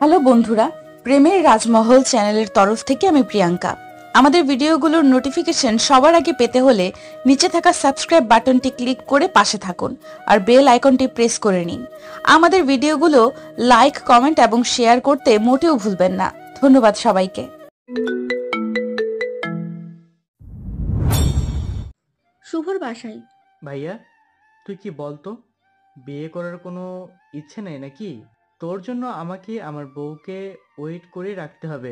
Hello বন্ধুরা, প্রেমের রাজমহল চ্যানেলের তরফ থেকে আমি প্রিয়াঙ্কা। আমাদের ভিডিওগুলোর নোটিফিকেশন সবার আগে পেতে হলে নিচে থাকা সাবস্ক্রাইব বাটনটি ক্লিক করে পাশে থাকুন আর বেল আইকনটি প্রেস করে নিন। আমাদের ভিডিওগুলো লাইক, কমেন্ট এবং শেয়ার করতে মোটেও ভুলবেন না। ধন্যবাদ সবাইকে। শুভর বাসায়। ভাইয়া, তুই কি বলতো, বিয়ে করার কোনো ইচ্ছে নেই নাকি? তোর জন্য আমাকে আমার বউকে ওয়েট করে রাখতে হবে।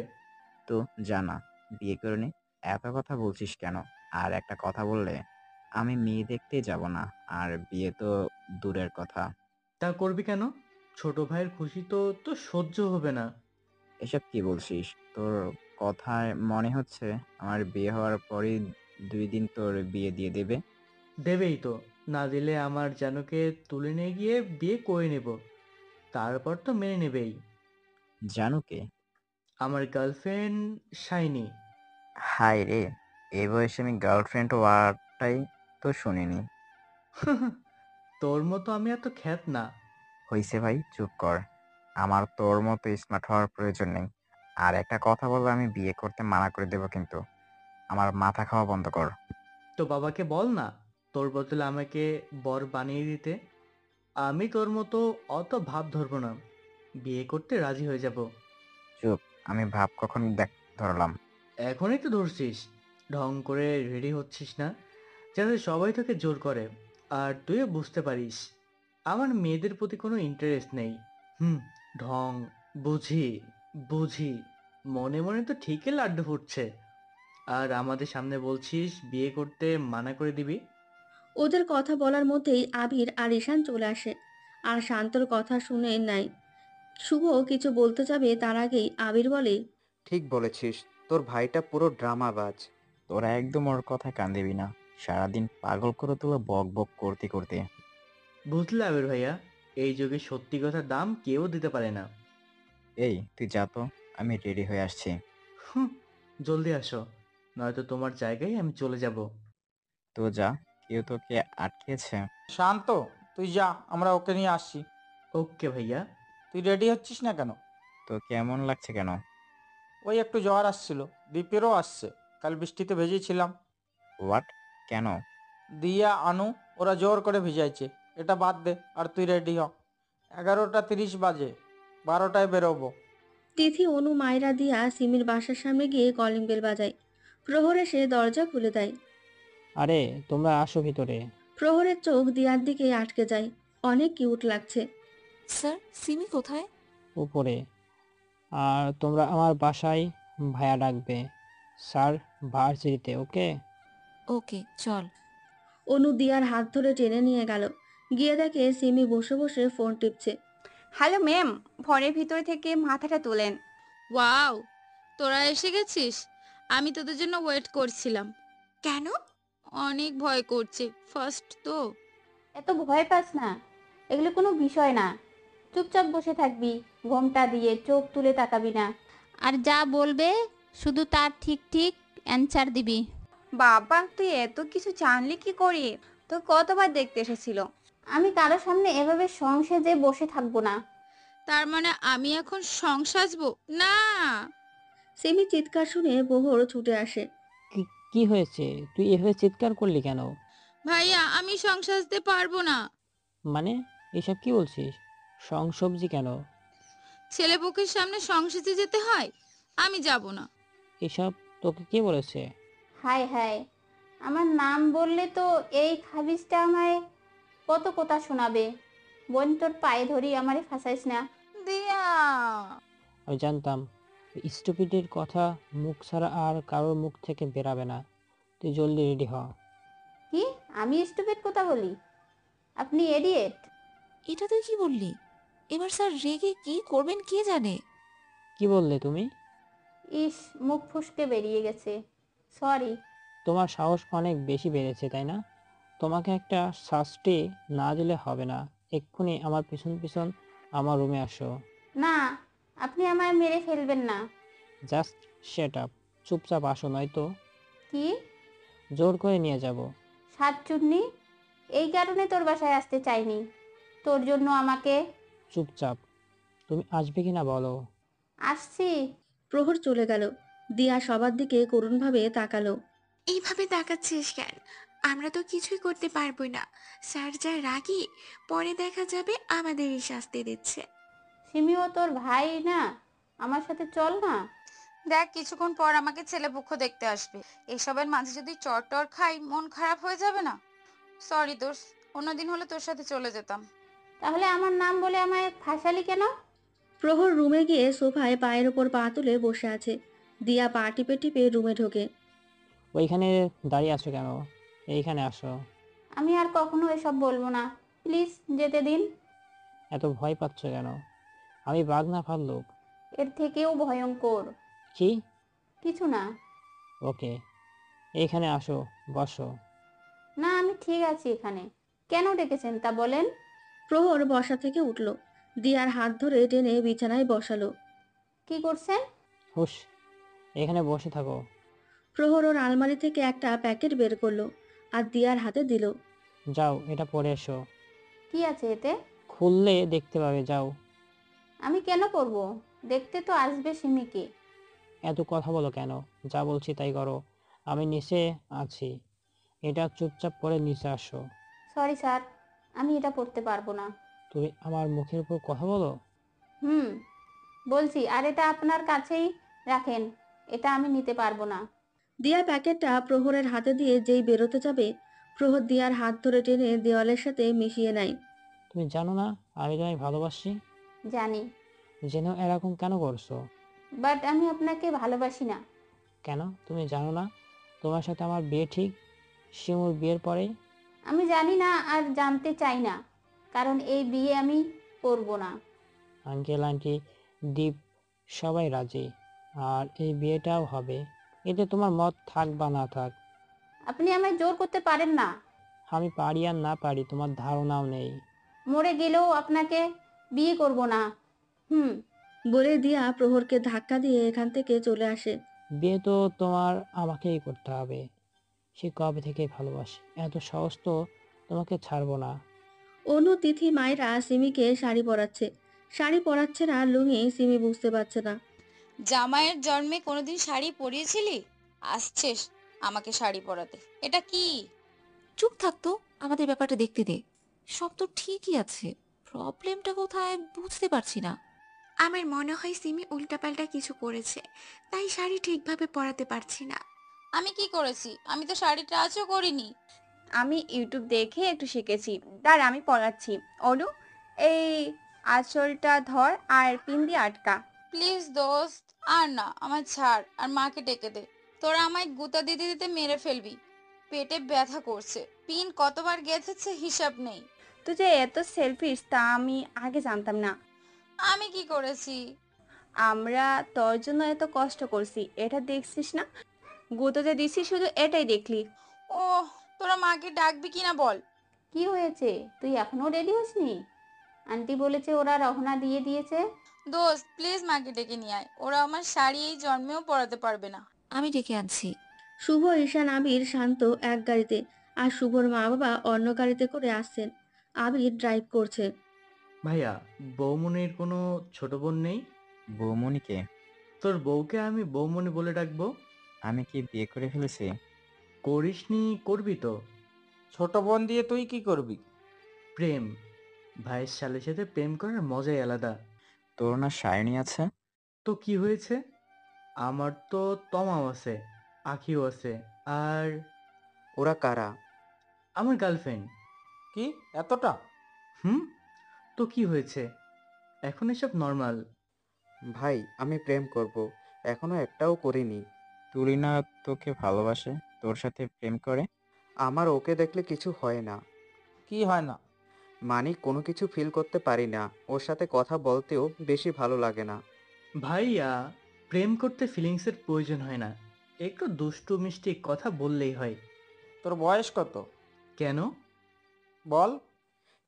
তো জানা বিয়ে করে নি, এত কথা বলছিস কেন? আর একটা কথা বললে আমি মেয়ে দেখতে যাব না, আর বিয়ে তো দূরের কথা। তা করবি কেন? ছোট ভাইয়ের খুশি তো তো সহ্য হবে না। এসব কি বলছিস? তোর কথায় মনে হচ্ছে আমার বিয়ে হওয়ার পরই 2 দিন তোর বিয়ে দিয়ে দেবে। দেবেই তো, না দিলে আমার জানুকে তুলে নিয়ে গিয়ে বিয়ে করে নেব, তারপর তো মেনে নেবেই। জানুকে? আমার গার্লফ্রেন্ড শাইনি। হাই রে, এই বয়সে আমি গার্লফ্রেন্ড ওয়ার্ডটাই তো শুনিনি। তোর মতো আমি এত খ্যাত না। হইছে ভাই, চুপ কর। আমার তোর মতো স্মার্ট হওয়ার প্রয়োজন নেই। আর একটা কথা বললে আমি বিয়ে করতে মানা করে দেবো, কিন্তু আমার মাথা খাওয়া বন্ধ কর। তো বাবাকে বল না, তোর বদলে আমাকে বর বানিয়ে দিতে। আমি তোর মতো অত ভাব ধরবো না, বিয়ে করতে রাজি হয়ে যাব। চুপ, আমি ভাব কখন ধরলাম? এখনই তো ধরছিস, ঢং করে রেডি হচ্ছিস না, যাতে সবাই তোকে জোর করে আর তুইও বুঝতে পারিস আমার মেয়েদের প্রতি কোনো ইন্টারেস্ট নেই। হুম, ঢং, বুঝি বুঝি, মনে মনে তো ঠিকই লাড্ডু ফুটছে, আর আমাদের সামনে বলছিস বিয়ে করতে মানা করে দিবি। ওদের কথা বলার মধ্যেই আবির আর ঈশান চলে আসে আর শান্তর কথা শুনে নাই। শুভ কিছু বলতে যাবে তার আগেই আবির বলে, ঠিক বলেছিস, তোর ভাইটা পুরো ড্রামাবাজ। তোরা একদম ওর কথায় কান দিবি না। সারাদিন পাগল করে তোলা বক বক করতে করতে। বুঝলে আবির ভাইয়া, এই যুগে সত্যি কথার দাম কেউ দিতে পারে না। এই তুই যা তো, আমি রেডি হয়ে আসছি। হুম, জলদি আসো, নয়তো তোমার জায়গায় আমি চলে যাব। তো যা, কেউ তোকে আটকেছে? শান্ত, তুই যা, আমরা ওকে নিয়ে আসছি। ওকে ভাইয়া। তুই রেডি হচ্ছিস না কেন? তো কেমন লাগছে কেন? ওই একটু জ্বর আসছিল, দীপেরও আসছে, কাল বৃষ্টিতে ভেজেছিলাম। হোয়াট? কেন? দিয়া, আনু, ওরা জোর করে ভিজাইছে। এটা বাদ দে, আর তুই রেডি হ। 11:30 বাজে, 12টায় বেরোবো। তিথি, অনু, মায়রা, দিয়া সিমির বাসার সামনে গিয়ে কলিং বেল বাজায়। প্রহর এসে দরজা খুলে দেয়। আরে তোমরা আসো ভিতরে। প্রহরের চোখ দিয়ার দিকে আটকে যায়। অনেক কিউট লাগছে। স্যার, সিমি কোথায়? উপরে। আর তোমরা আমার বাসায় ভাইয়া ডাকবে। স্যার ভার্সিটিতে, ওকে? ওকে, চল। অনু দিয়ার হাত ধরে টেনে নিয়ে গেল। গিয়ে দেখে সিমি বসে বসে ফোন টিপছে। হ্যালো ম্যাম, ফোনের ভিতর থেকে মাথাটা তোলেন। ওয়াও, তোরা এসে গেছিস। আমি তোদের জন্য ওয়েট করছিলাম। কেন? অনেক ভয় করছে, ফার্স্ট তো। এত ভয় পাস না, এগুলো কোনো বিষয় না। চুপচাপ বসে থাকবি, ঘোমটা দিয়ে চোখ তুলে তাকাবি না। আর যা বলবে শুধু তার ঠিক ঠিক অ্যানসার দিবি। বাবা, তুই এত কিছু জানলি কি করি? তো কতবার দেখতে এসেছিল। আমি কারোর সামনে এভাবে সংসেজে বসে থাকবো না। তার মানে আমি এখন সং সাজবো না? সিমি চিৎকার শুনে প্রহর ছুটে আসে। কি হয়েছে? তুই এভাবে চিৎকার করলি কেন? ভাইয়া, আমি সং সাজতে পারবো না। মানে এসব কি বলছিস? সবজি কেন? ছেলেপক্ষের সামনে সং সেজে যেতে হয়, আমি যাব না। এসব তোকে কে বলেছে? হায় হায়, আমার নাম বললে তো এই খাবিজটা আমায় কত কথা শোনাবে। বোন, তোর পায়ে ধরি, আমারে ফাঁসাইস না। দিয়া, আমি জানতাম স্টুপিডের কথা মুখ ছাড়া আর কারোর মুখ থেকে বেরাবে না। তুই জলদি রেডি হ। কি? আমি স্টুপিড কথা বলি? আপনি এডিয়েট। এটা তুই কি বললি? এবার স্যার রেগে কি করবেন কে জানে। কি বললে তুমি? ইস, মুখ ফুসকে বেরিয়ে গেছে, সরি। তোমার সাহস অনেক বেশি বেড়েছে, তাই না? তোমাকে একটা শাস্তি না দিলে হবে না। এক্ষুনি আমার পিছন পিছন আমার রুমে আসো। না, আপনি আমায় মেরে ফেলবেন না। Just shut up. চুপচাপ আসো, নয়তো কি? জোর করে নিয়ে যাব। সাতচুন্নি, এই কারণে তোর বাসায় আসতে চাইনি। তোর জন্য আমাকে। চুপচাপ। তুমি আসবে কিনা বলো। আসছি। প্রহর চলে গেল। দিয়া সবার দিকে করুণভাবে তাকালো। এইভাবে তাকাচ্ছিস কেন? আমরা তো কিছুই করতে পারবো না। স্যার যা রাগী, পরে দেখা যাবে আমাদেরই শাস্তি দিচ্ছে। সিমিও তোর ভাই না, আমার সাথে চল না। দেখ কিছুক্ষণ পর আমাকে ছেলেপক্ষ দেখতে আসবে, এসবের মাঝে যদি চট টর খাই মন খারাপ হয়ে যাবে না? সরি দোস্ত, অন্যদিন হলে তোর সাথে চলে যেতাম। তাহলে আমার নাম বলে আমায় ফাঁসালি কেন? প্রহর রুমে গিয়ে সোফায় পায়ের ওপর পা তুলে বসে আছে। দিয়া পা টিপে টিপে রুমে ঢোকে। ওইখানে দাঁড়িয়ে আছো কেন? এইখানে আসো। আমি আর কখনো এসব বলবো না, প্লিজ যেতে দিন। এত ভয় পাচ্ছ কেন? আমি বাঘ না ভাল্লুক? এর থেকেও ভয়ঙ্কর। কি? কিছু না। ওকে, এইখানে আসো, বসো। না, আমি ঠিক আছি এখানে। কেন ডেকেছেন তা বলেন। প্রহর বসা থেকে উঠল। দিয়ার হাত ধরে টেনে বিছানায় বসালো। কি করছেন? হুশ, এখানে বসে থাকো। প্রহর ওর আলমারি থেকে একটা প্যাকেট বের করলো আর দিয়ার হাতে দিল। যাও, এটা পরে এসো। কি আছে এতে? খুললে দেখতে পাবে, যাও। আমি কেন করব? দেখতে তো আসবে সিমিকে। এত কথা বলো কেন? যা বলছি তাই করো। আমি নিচে আছি, এটা চুপচাপ পরে নিচে আসো। সরি স্যার, আমি এটা পড়তে পারবো না। তুমি আমার মুখের উপর কথা বলো। হুম, বলছি। আর এটা আপনার কাছেই রাখেন, এটা আমি নিতে পারবো না। দিয়া প্যাকেটটা প্রহরের হাতে দিয়ে যেই বেরোতে যাবে, প্রহর দিয়ার হাত ধরে টেনে দেওয়ালের সাথে মিশিয়ে নেয়। তুমি জানো না আমি তোমায় ভালোবাসি? জানি, যেন এরকম কেন করছো? বাট আমি আপনাকে ভালোবাসি না। কেন তুমি জানো না তোমার সাথে আমার বিয়ে ঠিক? শিমুর বিয়ের পরে। আমি জানি না আর জানতে চাই না, কারণ এই বিয়ে আমি করব না। আঙ্কেল আন্টি দীপ সবাই রাজি, আর এই বিয়েটাও হবে। এতে তোমার মত থাক বা না থাক। আপনি আমায় জোর করতে পারেন না। আমি পারি আর না পারি তোমার ধারণাও নেই। মরে গেলেও আপনাকে বিয়ে করব না। হুম। বলে দিয়া প্রহরকে ধাক্কা দিয়ে এখান থেকে চলে আসে। বিয়ে তো তোমার আমাকেই করতে হবে। সে কবে থেকে ভালোবাসি, এত সহজ তো তোমাকে ছাড়বো না। অনু, তিথি, মায়েরা সিমিকে শাড়ি পরাচ্ছে। শাড়ি পরাচ্ছে না লুঙ্গি সিমি বুঝতে পারছে না। জামাইয়ের জন্মে কোনোদিন শাড়ি পরিয়েছিলি? আসছিস আমাকে শাড়ি পরাতে? এটা কি? চুপ থাকতো, আমাদের ব্যাপারটা দেখতে দে। সব তো ঠিকই আছে, প্রবলেমটা কোথায় বুঝতে পারছি না। আমার মনে হয় সিমি উল্টাপাল্টা কিছু করেছে, তাই শাড়ি ঠিকভাবে পরাতে পারছি না। আমি কি করেছি? আমি তো শাড়ি টাচও করিনি। আমি ইউটিউব দেখে একটু শিখেছি। দাঁড়া, আমি পড়াচ্ছি। অনু, এই আঁচলটা ধর আর পিন দিয়ে আটকা। প্লিজ দোস্ত, আর না, আমার ছাড় আর মাকে ডেকে দে। তোরা আমায় গুতা দিতে দিতে মেরে ফেলবি। পেটে ব্যথা করছে, পিন কতবার গেঁথেছে হিসাব নেই। তুই যে এত সেলফিশ তা আমি আগে জানতাম না। আমি কি করেছি? আমরা তোর জন্য এত কষ্ট করছি, এটা দেখছিস না? গুঁতো যে দিছি শুধু এটাই দেখলি। ও, তোরা মাকে ডাকবি কিনা বল। কি হয়েছে? তুই এখনো রেডি হসনি? আন্টি বলেছে ওরা রহনা দিয়ে দিয়েছে। দোস্ত প্লিজ মাকে ডেকে নিয়ে আয়, ওরা আমার শাড়ি এই জন্মেও পরাতে পারবে না। আমি ডেকে আনছি। শুভ, ঈশান, আবির, শান্ত এক গাড়িতে আর শুভর মা বাবা অন্য গাড়িতে করে আসছেন। আবির ড্রাইভ করছে। ভাইয়া, বৌমনির কোনো ছোট বোন নেই? বৌমনিকে? তোর বউকে আমি বৌমনি বলে ডাকবো? আমি কি বিয়ে করে ফেলেছি? করিসনি, করবি তো? ছোট বোন দিয়ে তুই কি করবি? প্রেম। ভাইয়ের শালের সাথে প্রেম করার মজাই আলাদা। তোর না শায়নি আছে? তো কি হয়েছে? আমার তো তমাও আছে, আখিও আছে, আর ওরা কারা? আমার গার্লফ্রেন্ড। কি এতটা? হুম, তো কি হয়েছে? এখন এসব নর্মাল। ভাই, আমি প্রেম করব, এখনো একটাও করিনি। তুলিনা তোকে ভালোবাসে, তোর সাথে প্রেম করে? আমার ওকে দেখলে কিছু হয় না। কি হয় না? মানে কোনো কিছু ফিল করতে পারি না, ওর সাথে কথা বলতেও বেশি ভালো লাগে না। ভাইয়া, প্রেম করতে ফিলিংসের প্রয়োজন হয় না, একটু দুষ্টু মিষ্টি কথা বললেই হয়। তোর বয়স কত? কেন? বল।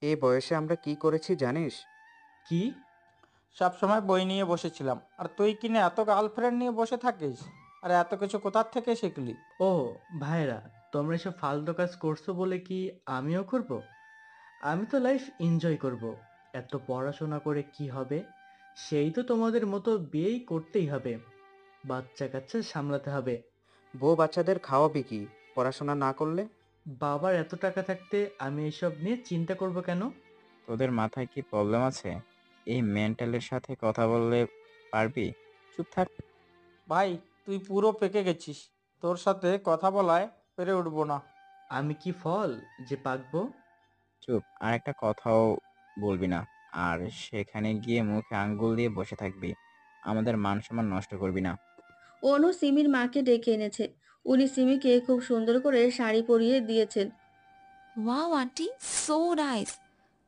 এই বয়সে আমরা কি করেছি জানিস? কি? সব সময় বই নিয়ে বসেছিলাম, আর তুই কিনে এত গার্লফ্রেন্ড নিয়ে বসে থাকিস? আর এত কিছু কোথার থেকে শিখলি? ও ভাইরা, তোমরা এসব ফালতু কাজ করছো বলে কি আমিও করব? আমি তো লাইফ এনজয় করব। এত পড়াশোনা করে কি হবে? সেই তো তোমাদের মতো বিয়েই করতেই হবে, বাচ্চা কাচ্চা সামলাতে হবে। বউ বাচ্চাদের খাওয়াবি কি পড়াশোনা না করলে? বাবার এত টাকা থাকতে আমি এসব নিয়ে চিন্তা করব কেন? তোদের মাথায় কি প্রবলেম আছে? এই মেন্টালের সাথে কথা বললে পারবি? চুপ থাক। ভাই, তুই পুরো পেকে গেছিস। তোর সাথে কথা বলায় পেরে উঠবো না। আমি কি ফল যে পাকবো? চুপ, আর একটা কথাও বলবি না। আর সেখানে গিয়ে মুখে আঙ্গুল দিয়ে বসে থাকবি। আমাদের মান সম্মান নষ্ট করবি না। অনু সিমির মাকে ডেকে এনেছে। উনি সিমিকে খুব সুন্দর করে শাড়ি পরিয়ে দিয়েছেন। Wow aunty, so nice.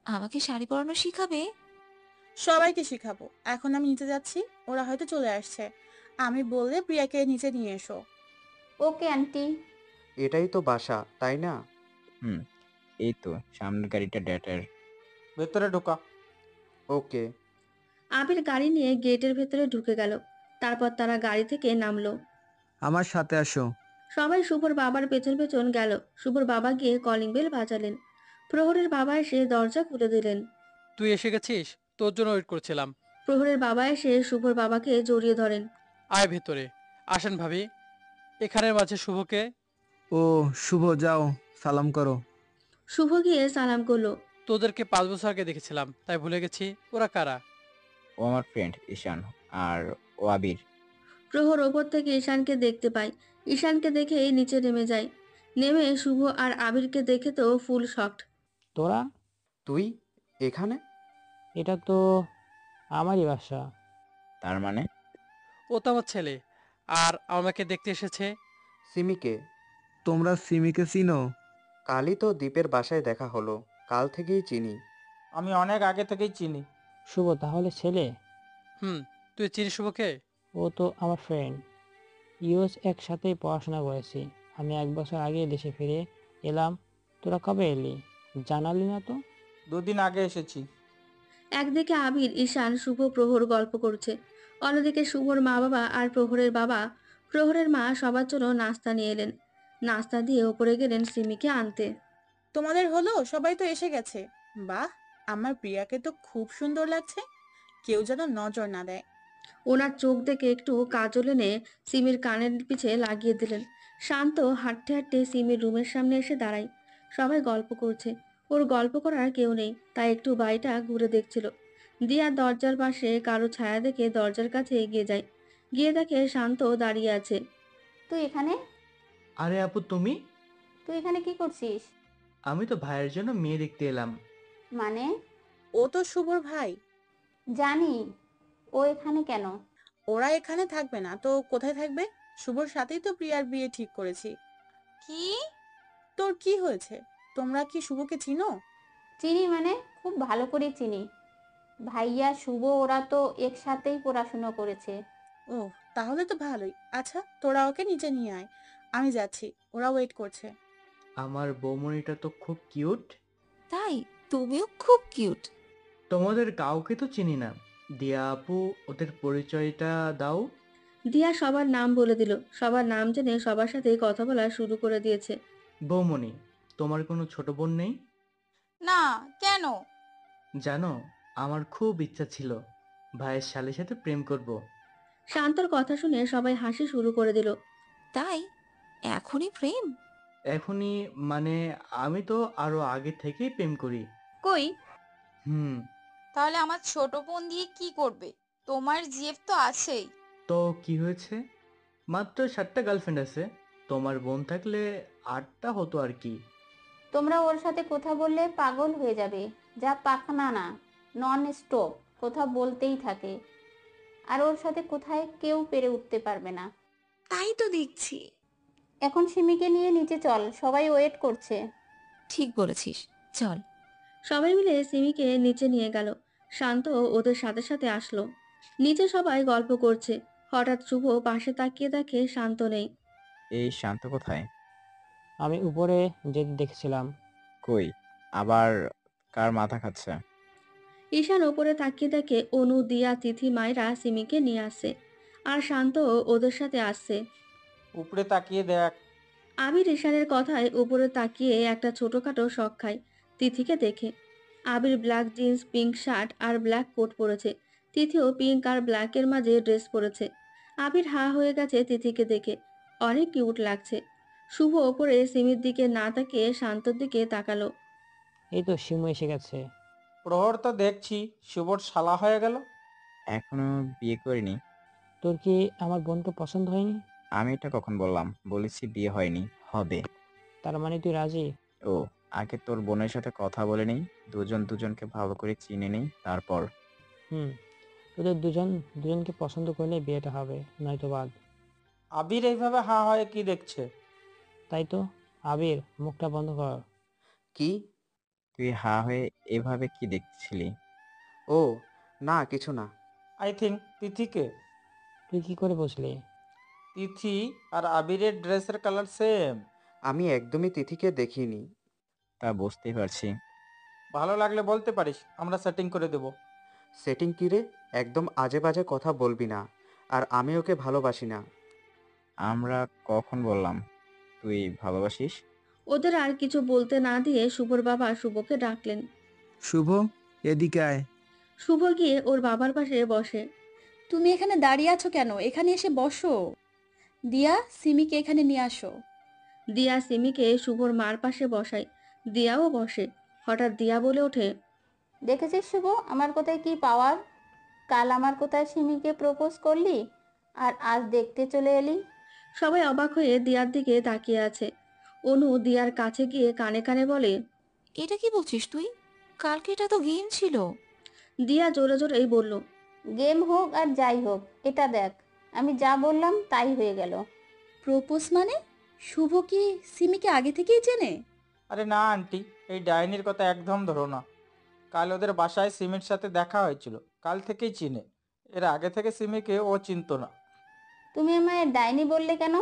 আমাকে শাড়ি পরানো শিখাবে? সবাইকে শিখাবো। এখন আমি নিচে যাচ্ছি, ওরা হয়তো চলে আসছে। আমি বললে প্রিয়াকে নিচে নিয়ে এসো। Okay aunty. এটাই তো বাসা, তাই না? হুম, এই তো সামনের গাড়িটা ডেটের। ভেতরে ঢোকা। ওকে। আবির গাড়ি নিয়ে গেটের ভেতরে ঢুকে গেল। তারপর তারা গাড়ি থেকে নামলো। আমার সাথে আসো। সবাই শুভর বাবার পেছন পেছন গেল। শুভর বাবা গিয়ে কলিং বেল বাজালেন। প্রহরের বাবা এসে দরজা খুলে দিলেন। তুই এসে গেছিস, তোর জন্য ওয়েট করছিলাম। প্রহরের বাবা এসে শুভর বাবাকে জড়িয়ে ধরেন। আয় ভেতরে আসেন ভাবি। এখানের মাঝে শুভকে। ও শুভ, যাও সালাম করো। শুভ গিয়ে সালাম করলো। তোদেরকে 5 বছর আগে দেখেছিলাম, তাই ভুলে গেছি ওরা কারা। ও আমার ফ্রেন্ড ঈশান, আর ও আবির। প্রহর ওপর থেকে ঈশানকে দেখতে পায়। ঈশানকে দেখেই নিচে নেমে যায়। নেমে শুভ আর আবিরকে দেখে তো ফুল শকড। তোরা? তুই এখানে? এটা তো আমারই বাসা। তার মানে? ও তো আমার ছেলে, আর আমাকে দেখতে এসেছে। সিমিকে? তোমরা সিমিকে চিনো? কালই তো দ্বীপের বাসায় দেখা হলো, কাল থেকেই চিনি। আমি অনেক আগে থেকেই চিনি। শুভ তাহলে ছেলে? হুম, তুই চিনিস শুভকে? ও তো আমার ফ্রেন্ড। ইউএস একসাথেই পড়াশোনা করেছি। আমি 1 বছর আগে দেশে ফিরে এলাম। তোরা কবে এলি? জানালি না তো। 2 দিন আগে এসেছি। একদিকে আবির, ঈশান, শুভ, প্রহর গল্প করছে। অন্যদিকে শুভর মা বাবা আর প্রহরের বাবা, প্রহরের মা সবার জন্য নাস্তা নিয়ে এলেন। নাস্তা দিয়ে ওপরে গেলেন সিমিকে আনতে। তোমাদের হলো, সবাই তো এসে গেছে। বাহ, আমার প্রিয়াকে তো খুব সুন্দর লাগছে। কেউ যেন নজর না দেয়। ওনার চোখ দেখে একটু কাজল এনে সিমির কানের পিছে লাগিয়ে দিলেন। শান্ত হাঁটতে হাঁটতে সিমির রুমের সামনে এসে দাঁড়ায়। সবাই গল্প করছে। ওর গল্প করার কেউ নেই, তাই একটু বাড়িটা ঘুরে দেখছিল। দিয়া দরজার পাশে কারো ছায়া দেখে দরজার কাছে এগিয়ে যায়। গিয়ে দেখে শান্ত দাঁড়িয়ে আছে। তুই এখানে? আরে আপু তুমি? তুই এখানে কি করছিস? আমি তো ভাইয়ের জন্য মেয়ে দেখতে এলাম। মানে? ও তো শুভর ভাই। জানি। ও এখানে কেন? ওরা এখানে থাকবে না তো কোথায় থাকবে? শুভর সাথেই তো প্রিয়ার বিয়ে ঠিক করেছি। কি? তোর কি হয়েছে? তোমরা কি শুভকে চিনো? চিনি মানে খুব ভালো করে চিনি। ভাইয়া শুভ ওরা তো একসাথেই পড়াশোনা করেছে। ও, তাহলে তো ভালোই। আচ্ছা, তোরা ওকে নিচে নিয়ে আয়, আমি যাচ্ছি, ওরা ওয়েট করছে। আমার বৌমনিটা তো খুব কিউট। তাই? তুমিও খুব কিউট। তোমাদের কাউকে তো চিনি না। দিয়া আপু, ওদের পরিচয়টা দাও। দিয়া সবার নাম বলে দিল। সবার নাম জেনে সবার সাথে কথা বলা শুরু করে দিয়েছে। বৌমনি, তোমার কোনো ছোট বোন নেই? না, কেন? জানো, আমার খুব ইচ্ছা ছিল ভাইয়ের শালের সাথে প্রেম করব। শান্তর কথা শুনে সবাই হাসি শুরু করে দিল। তাই? এখনই প্রেম? এখনই মানে আমি তো আরো আগে থেকেই প্রেম করি। কই? হুম। তাহলে আমার ছোট বোন দিয়ে কি করবে? তোমার জিএফ তো আছেই। তো কি হয়েছে? মাত্র 7টা গার্লফ্রেন্ড আছে। তোমার বোন থাকলে 8টা হতো আর কি। তোমরা ওর সাথে কথা বললে পাগল হয়ে যাবে। যা পাকনা না, নন স্টপ কথা বলতেই থাকে। আর ওর সাথে কোথায় কেউ পেরে উঠতে পারবে না। তাই তো দেখছি। এখন সিমিকে নিয়ে নিচে চল, সবাই ওয়েট করছে। ঠিক বলেছিস, চল। সবাই মিলে সিমিকে নিচে নিয়ে গেল। শান্ত ওদের সাথে সাথে আসলো। নিচে সবাই গল্প করছে। হঠাৎ শুভ পাশে তাকিয়ে দেখে শান্ত নেই। এই শান্ত কোথায়? আমি উপরে যেতে দেখছিলাম। কই? আবার কার মাথা খাচ্ছে? ঈশান ওপরে তাকিয়ে দেখে অনু, দিয়া, তিথি, মায়েরা সিমিকে নিয়ে আসছে। আর শান্ত ওদের সাথে আসছে। উপরে তাকিয়ে দেখ। আবির ঈশানের কথায় উপরে তাকিয়ে একটা ছোটখাটো শক খায় তিথিকে দেখে। আবির ব্ল্যাক জিন্স, পিঙ্ক শার্ট আর ব্ল্যাক কোট পরেছে। তিথিও পিঙ্ক আর ব্ল্যাকের মাঝে ড্রেস পরেছে। আবির হা হয়ে গেছে তিথিকে দেখে, অনেক কিউট লাগছে। শুভ ওপরে সিমির দিকে না তাকিয়ে শান্তর দিকে তাকালো। এই তো শিমু এসে গেছে। প্রহর তো দেখছি শুভর শালা হয়ে গেল। এখনো বিয়ে করিনি। তোর কি আমার বোনকে পছন্দ হয়নি? আমি এটা কখন বললাম? বলেছি বিয়ে হয়নি, হবে। তার মানে তুই রাজি? ও, আগে তোর বোনের সাথে কথা বলে নেই, দুজন দুজনকে ভালো করে চিনে নেই, তারপর। হুম, তোদের দুজনকে পছন্দ করলে বিয়েটা হবে, নয়তো বাদ। আবির এইভাবে হা হয়ে কি দেখছে? তাই তো। আবির, মুখটা বন্ধ কর। কি? তুই হা হয়ে এভাবে কি দেখছিলি? ও না, কিছু না। আই থিঙ্ক তিথিকে। তুই কি করে বুঝলি? তিথি আর আবিরের ড্রেসের কালার সেম। আমি একদমই তিথিকে দেখিনি। তা বুঝতেই পারছি। ভালো লাগলে বলতে পারিস, আমরা সেটিং করে দেব। সেটিং কি রে? একদম আজে বাজে কথা বলবি না। আর আমি ওকে ভালোবাসি না। আমরা কখন বললাম তুই ভালোবাসিস? ওদের আর কিছু বলতে না দিয়ে শুভর বাবা শুভকে ডাকলেন। শুভ, এদিকে আয়। শুভ গিয়ে ওর বাবার পাশে বসে। তুমি এখানে দাঁড়িয়ে আছো কেন? এখানে এসে বসো। দিয়া, সিমিকে এখানে নিয়ে আসো। দিয়া সিমিকে শুভর মার পাশে বসায়। দিয়াও বসে। হঠাৎ দিয়া বলে ওঠে, দেখেছিস শুভ, আমার কোথায় কি পাওয়ার? কাল আমার কোথায় সিমিকে প্রপোজ করলি, আর আজ দেখতে চলে এলি। সবাই অবাক হয়ে দিয়ার দিকে তাকিয়ে আছে। অনু দিয়ার কাছে গিয়ে কানে কানে বলে, এটা কি বলছিস তুই? কালকে এটা তো গেম ছিল। দিয়া জোরে জোরেই বলল, গেম হোক আর যাই হোক, এটা দেখ, আমি যা বললাম তাই হয়ে গেল। প্রপোজ মানে? শুভ কি সিমিকে আগে থেকেই চেনে? আরে না আন্টি, এই ডাইনির কথা একদম ধরো না। কাল ওদের বাসায় সিমির সাথে দেখা হয়েছিল, কাল থেকেই চিনে। এর আগে থেকে সিমিকে ও চিনতো না। তুমি আমায় ডাইনি বললে কেন?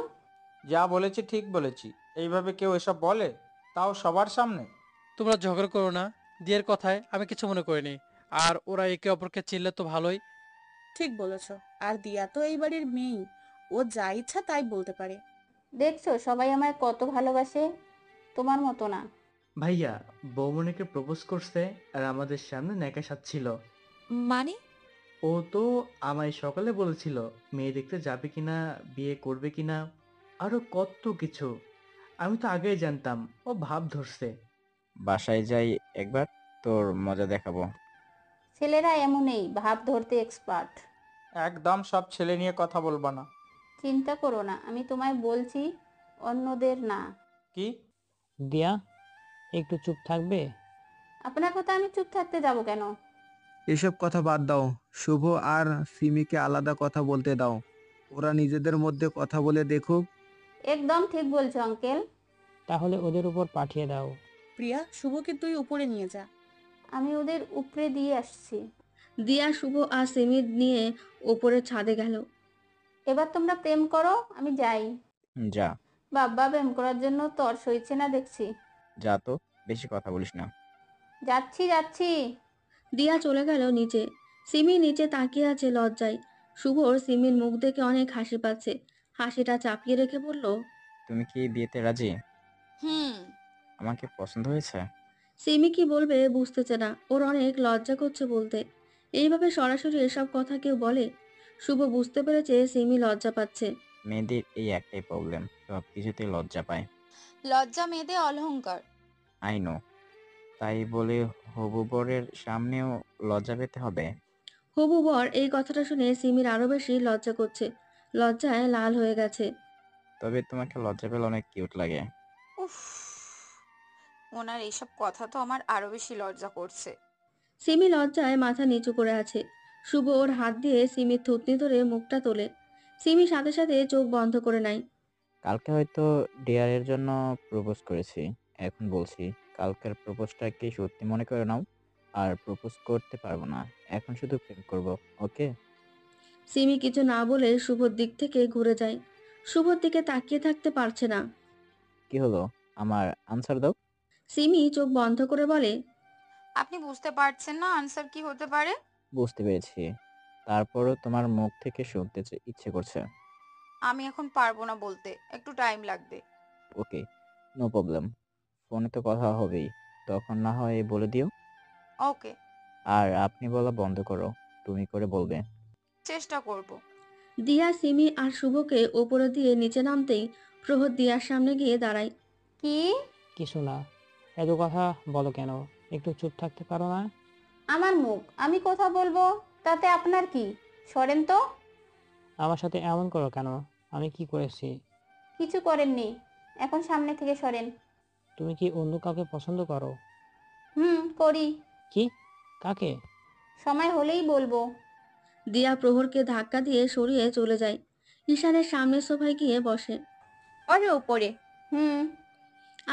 যা বলেছি ঠিক বলেছি। এইভাবে কেউ এসব বলে, তাও সবার সামনে? তোমরা ঝগড়া করো না। দিয়ের কথায় আমি কিছু মনে করিনি। আর ওরা একে অপরকে চিনলে তো ভালোই। ঠিক বলেছ। আর দিয়া তো এই বাড়ির মেয়েই, ও যা ইচ্ছা তাই বলতে পারে। দেখছো সবাই আমায় কত ভালোবাসে, তোমার মতো না। ভাইয়া, বৌমনিকে প্রপোজ করছে আর আমাদের সামনে ন্যাকা সাজছিল। মানে? ও তো আমায় সকালে বলেছিল মেয়ে দেখতে যাবে কিনা, বিয়ে করবে কিনা, আরো কত কিছু। আমি তো আগেই জানতাম ও ভাব ধরছে। বাসায় যাই একবার, তোর মজা দেখাবো। ছেলেরা এমনই, ভাব ধরতে এক্সপার্ট। একদম সব ছেলে নিয়ে কথা বলবা না। চিন্তা করো না, আমি তোমায় বলছি, অন্যদের না। কি? দিয়া, একটু চুপ থাকবে? আপনার কথা আমি চুপ থাকতে যাব কেন? এসব কথা বাদ দাও। শুভ আর সিমিকে আলাদা কথা বলতে দাও। ওরা নিজেদের মধ্যে কথা বলে দেখুক। একদম ঠিক বলছো আঙ্কেল। তাহলে ওদের উপর পাঠিয়ে দাও। প্রিয়া, শুভকে তুই উপরে নিয়ে যা। আমি ওদের উপরে দিয়ে আসছি। দিয়া শুভ আর সিমি নিয়ে ওপরের ছাদে গেল। এবার তোমরা প্রেম করো, আমি যাই। যা। বাবা, প্রেম করার জন্য তর সইছে না দেখছি। যা তো, বেশি কথা বলিস না। যাচ্ছি যাচ্ছি। দিয়া চলে গেল নিচে। সিমি নিচে তাকিয়ে আছে লজ্জায়। শুভর সিমির মুখ দেখে অনেক হাসি পাচ্ছে। হাসিটা চাপিয়ে রেখে বলল, তুমি কি বিয়েতে রাজি? হুম। আমাকে পছন্দ হয়েছে? সিমি কি বলবে বুঝতেছে না, ওর অনেক লজ্জা করছে বলতে। এইভাবে সরাসরি এসব কথা কেউ বলে? শুভ বুঝতে পেরেছে সিমি লজ্জা পাচ্ছে। মেয়েদের এই একটাই প্রবলেম, সব কিছুতে লজ্জা পায়। লজ্জা মেয়েদের অলংকার। I know. তাই বলে হবু বরের সামনেও লজ্জা পেতে হবে? হবু বর এই কথাটা শুনে সিমির আরো বেশি লজ্জা করছে। লজ্জায় লাল হয়ে গেছে। তবে তোমাকে লজ্জা পেলে অনেক কিউট লাগে। উফ, ওনার এইসব কথা তো আমার আরো বেশি লজ্জা করছে। সিমি লজ্জায় মাথা নিচু করে আছে। শুভ ওর হাত দিয়ে সিমির থুতনি ধরে মুখটা তোলে। সিমি সাথে সাথে চোখ বন্ধ করে নেয়। কালকে হয়তো ডিয়ারের জন্য প্রপোজ করেছি, এখন বলছি কালকের প্রপোজটা কি সত্যি মনে করে নাও। আর প্রপোজ করতে পারবো না, এখন শুধু প্রেম করব, ওকে? সিমি কিছু না বলে শুভর দিক থেকে ঘুরে যায়। শুভর দিকে তাকিয়ে থাকতে পারছে না। কি হলো, আমার আনসার দাও। সিমি চোখ বন্ধ করে বলে, আপনি বুঝতে পারছেন না আনসার কি হতে পারে? বুঝতে পেরেছি, তারপরও তোমার মুখ থেকে শুনতে ইচ্ছে করছে। আমি এখন পারবো না বলতে, একটু টাইম লাগবে। ওকে, নো প্রবলেম। ফোনে তো কথা হবেই, তখন না হয় বলে দিও। ওকে। আর আপনি বলা বন্ধ করো। তুমি করে বলবে। চেষ্টা করব। দিয়া, সিমি আর শুভকে ওপরে দিয়ে নিচে নামতেই প্রহর দিয়ার সামনে গিয়ে দাঁড়ায়। কি? কিছু না। এত কথা বলো কেন? একটু চুপ থাকতে পারো না? আমার মুখ, আমি কথা বলবো, তাতে আপনার কি? সরেন তো। আমার সাথে এমন করো কেন? আমি কি করেছি? কিছু করেননি, এখন সামনে থেকে সরেন। তুমি কি অন্য কাউকে পছন্দ করো? করি। কি? কাকে? সময় হলেই বলবো। দিয়া প্রহরকে ধাক্কা দিয়ে সরিয়ে চলে যায়। ঈশানের সামনের সোফায় গিয়ে বসে। ওরে উপরে।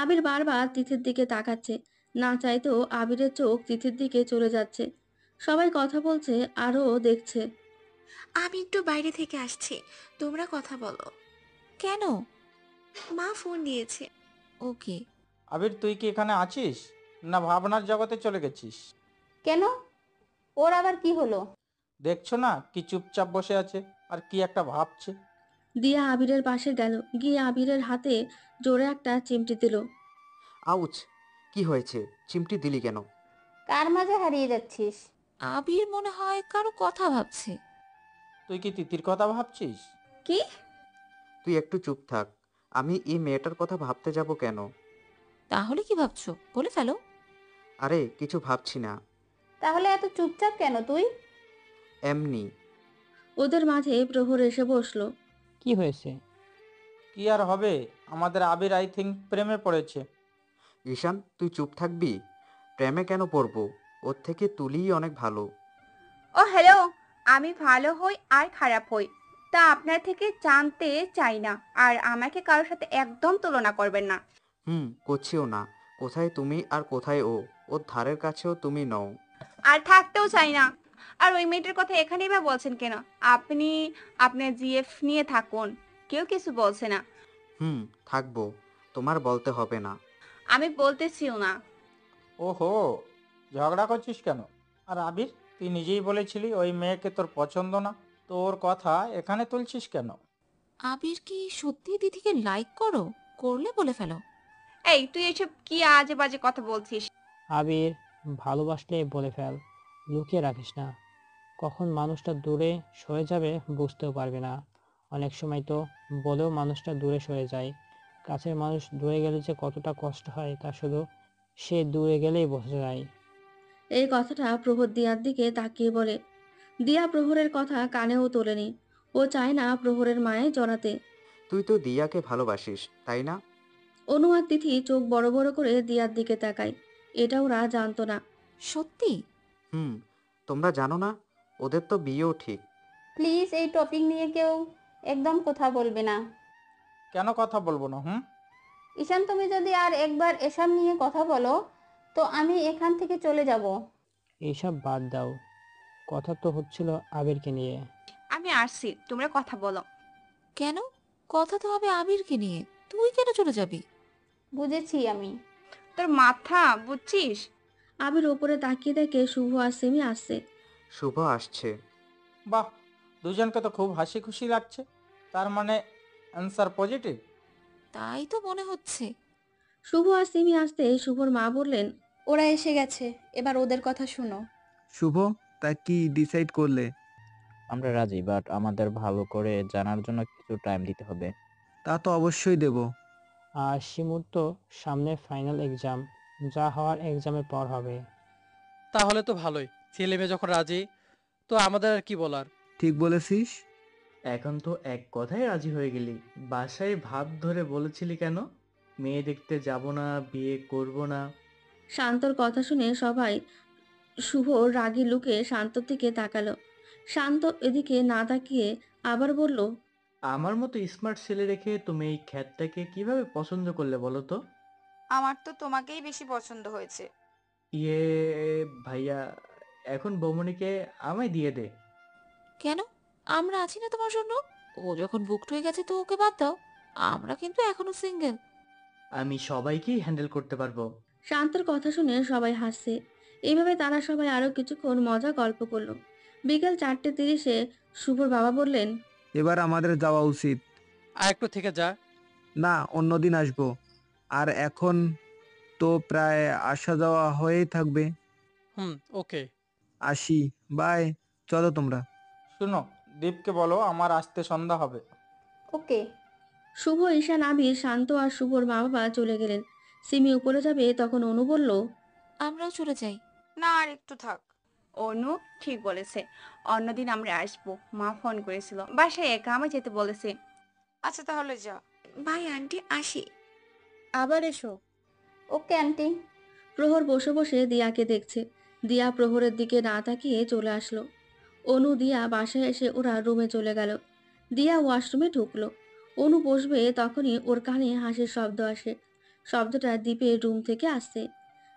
আবির বারবার তিথির দিকে তাকাচ্ছে। না চাইতেও আবিরের চোখ তিথির দিকে চলে যাচ্ছে। সবাই কথা বলছে, আরও দেখছে। আমি একটু বাইরে থেকে আসছি, তোমরা কথা বলো। কেন? মা ফোন দিয়েছে। ওকে। আবির, তুই কি এখানে আছিস না ভাবনার জগতে চলে গেছিস? কেন? ওর আবার কি হলো? দেখছো না কি চুপচাপ বসে আছে আর কি একটা ভাবছে। দিয়া আবিরের পাশে গেল, গিয়ে আবিরের হাতে জোরে একটা চিমটি দিল। আউচ! কি হয়েছে? চিমটি দিলি কেন? কার মাঝে হারিয়ে যাচ্ছিস? আবির মনে হয় কারো কথা ভাবছে। তুই কি তিতির কথা ভাবছিস? কি? তুই একটু চুপ থাক। আমি এই মেয়েটার কথা ভাবতে যাব কেন? তাহলে কি ভাবছো বলে ফেলো। আরে কিছু ভাবছি না, তাহলে এত চুপচাপ কেন তুই? এমনি। ওদের মাঝে প্রহর এসে বসলো। কি হয়েছে? কি আর হবে, আমাদের আবির আই থিঙ্ক প্রেমে পড়েছে। ঈশান, তুই চুপ থাকবি? প্রেমে কেন পড়বো? ওর থেকে তুলিই অনেক ভালো। ও হ্যালো, আমি ভালো হই আর খারাপ হই তা আপনার থেকে জানতে চাই না, আর আমাকে কারোর সাথে একদম তুলনা করবেন না। করছিও না। কোথায় তুমি আর কোথায় ও? ওর ধারের কাছেও তুমি নও। আর থাকতেও চাই না। আর ওই মেয়েটার কথা এখানেই বা বলছেন কেন? আপনি আপনার জিএফ নিয়ে থাকুন, কেউ কিছু বলছে না। থাকবো, তোমার বলতে হবে না। আমি বলতেছিও না। ওহো, ঝগড়া করছিস কেন? আর আবির, তুই নিজেই বলেছিলি ওই মেয়েকে তোর পছন্দ না, তোর কথা এখানে তুলছিস কেন? আবির কি সত্যি দিদিকে লাইক করো? করলে বলে ফেলো। এই তুই এসব কি আজে বাজে কথা বলছিস? আবির, ভালোবাসলে বলে ফেল, লুকিয়ে রাখিস না। কখন মানুষটা দূরে সরে যাবে বুঝতেও পারবি না। অনেক সময় তো বলেও মানুষটা দূরে সরে যায়। কাছের মানুষ দূরে গেলে যে কতটা কষ্ট হয় তা শুধু সে দূরে গেলেই বোঝা যায়। এই কথাটা প্রহর দিয়ার দিকে তাকিয়ে বলে। দিয়া প্রহরের কথা কানেও তোলেনি। ও চায় না প্রহরের মায়ে জড়াতে। তুই তো দিয়াকে ভালোবাসিস, তাই না? অনু আর তিথি চোখ বড় বড় করে দিয়ার দিকে তাকায়। এটা ওরা জানতো না। সত্যি? তোমরা জানো না? ওদের তো বিয়েও ঠিক। প্লিজ এই টপিক নিয়ে কেউ একদম কথা বলবে না। কেন কথা বলবো না? ঈশান, তুমি যদি আর একবার এসব নিয়ে কথা বলো তো আমি এখান থেকে চলে যাব। এইসব বাদ দাও, কথা তো হচ্ছিল আবিরকে নিয়ে। আমি আসছি, তোমরা কথা বলো। কেন? কথা তো হবে আবিরকে নিয়ে, তুই কেন চলে যাবি? বুঝেছি আমি। তোর মাথা বুঝছিস? আবির ওপরে তাকিয়ে দেখে শুভ আর সিমি আসছে। শুভ আসছে? বাহ, দুজনকে তো খুব হাসি খুশি লাগছে। তার মানে অ্যান্সার পজিটিভ। তাই তো মনে হচ্ছে। শুভ আর সিমি আসতে শুভর মা বললেন, ওরা এসে গেছে, এবার ওদের কথা শুনো। শুভ, তা কি ডিসাইড করলে? আমরা রাজি, বাট আমাদের ভালো করে জানার জন্য কিছু টাইম দিতে হবে। তা তো অবশ্যই দেব। আর শিমুর তো সামনে ফাইনাল এক্সাম, যা হওয়ার এক্সামের পর হবে। তাহলে তো ভালোই, ছেলে মেয়ে যখন রাজি তো আমাদের আর কি বলার। ঠিক বলেছিস। এখন তো এক কথায় রাজি হয়ে গেলি। বাসায় ভাব ধরে বলেছিলি কেন? মেয়ে দেখতে যাব না, বিয়ে করব না। শান্তর কথা শুনে সবাই শুভ রাগী লুকে শান্তর দিকে তাকালো। শান্ত এদিকে না তাকিয়ে আবার বলল, আমার মতো স্মার্ট ছেলে রেখে তুমি এই খ্যাতটাকে কিভাবে পছন্দ করলে বলো তো? আমার তো তোমাকেই বেশি পছন্দ হয়েছে। ইয়ে ভাইয়া, এখন বৌমনিকে আমায় দিয়ে দে। কেন? আমরা আছি না তোমার জন্য। ও যখন বুকড হয়ে গেছে তো ওকে বাদ দাও। আমরা কিন্তু এখনো সিঙ্গেল। আমি সবাইকেই হ্যান্ডেল করতে পারবো। শান্তর কথা শুনে সবাই হাসছে। এইভাবে তারা সবাই আরো কিছুক্ষণ মজা গল্প করলো। বিকেল 4:30-এ শুভর বাবা বললেন, এবার আমাদের যাওয়া উচিত। আর একটু থেকে যা। না, অন্যদিন আসবো। আর এখন তো প্রায় আসা যাওয়া হয়েই থাকবে। ওকে। আসি, বাই। চলো তোমরা। শুনো, দীপকে বলো আমার আসতে সন্ধ্যা হবে। ওকে। শুভ, ঈশান, আবির, শান্ত আর শুভর মা বাবা চলে গেলেন। সিমি উপরে যাবে তখন অনু বলল, আমরাও চলে যাই। না, আর একটু থাক। অনু ঠিক বলেছে, অন্যদিন আমরা আসবো। মা ফোন করেছিল, বাসায় একা আমি যেতে বলেছে। আচ্ছা তাহলে যা। বাই আন্টি, আসি। আবার এসো। Okay aunty. প্রহর বসে বসে দিয়াকে দেখছে। দিয়া প্রহরের দিকে না তাকিয়ে চলে আসলো। অনু দিয়া বাসায় এসে ওরা রুমে চলে গেল। দিয়া ওয়াশরুমে ঢুকলো। অনু বসবে তখনই ওর কানে হাসির শব্দ আসে। শব্দটা দীপের রুম থেকে আসছে।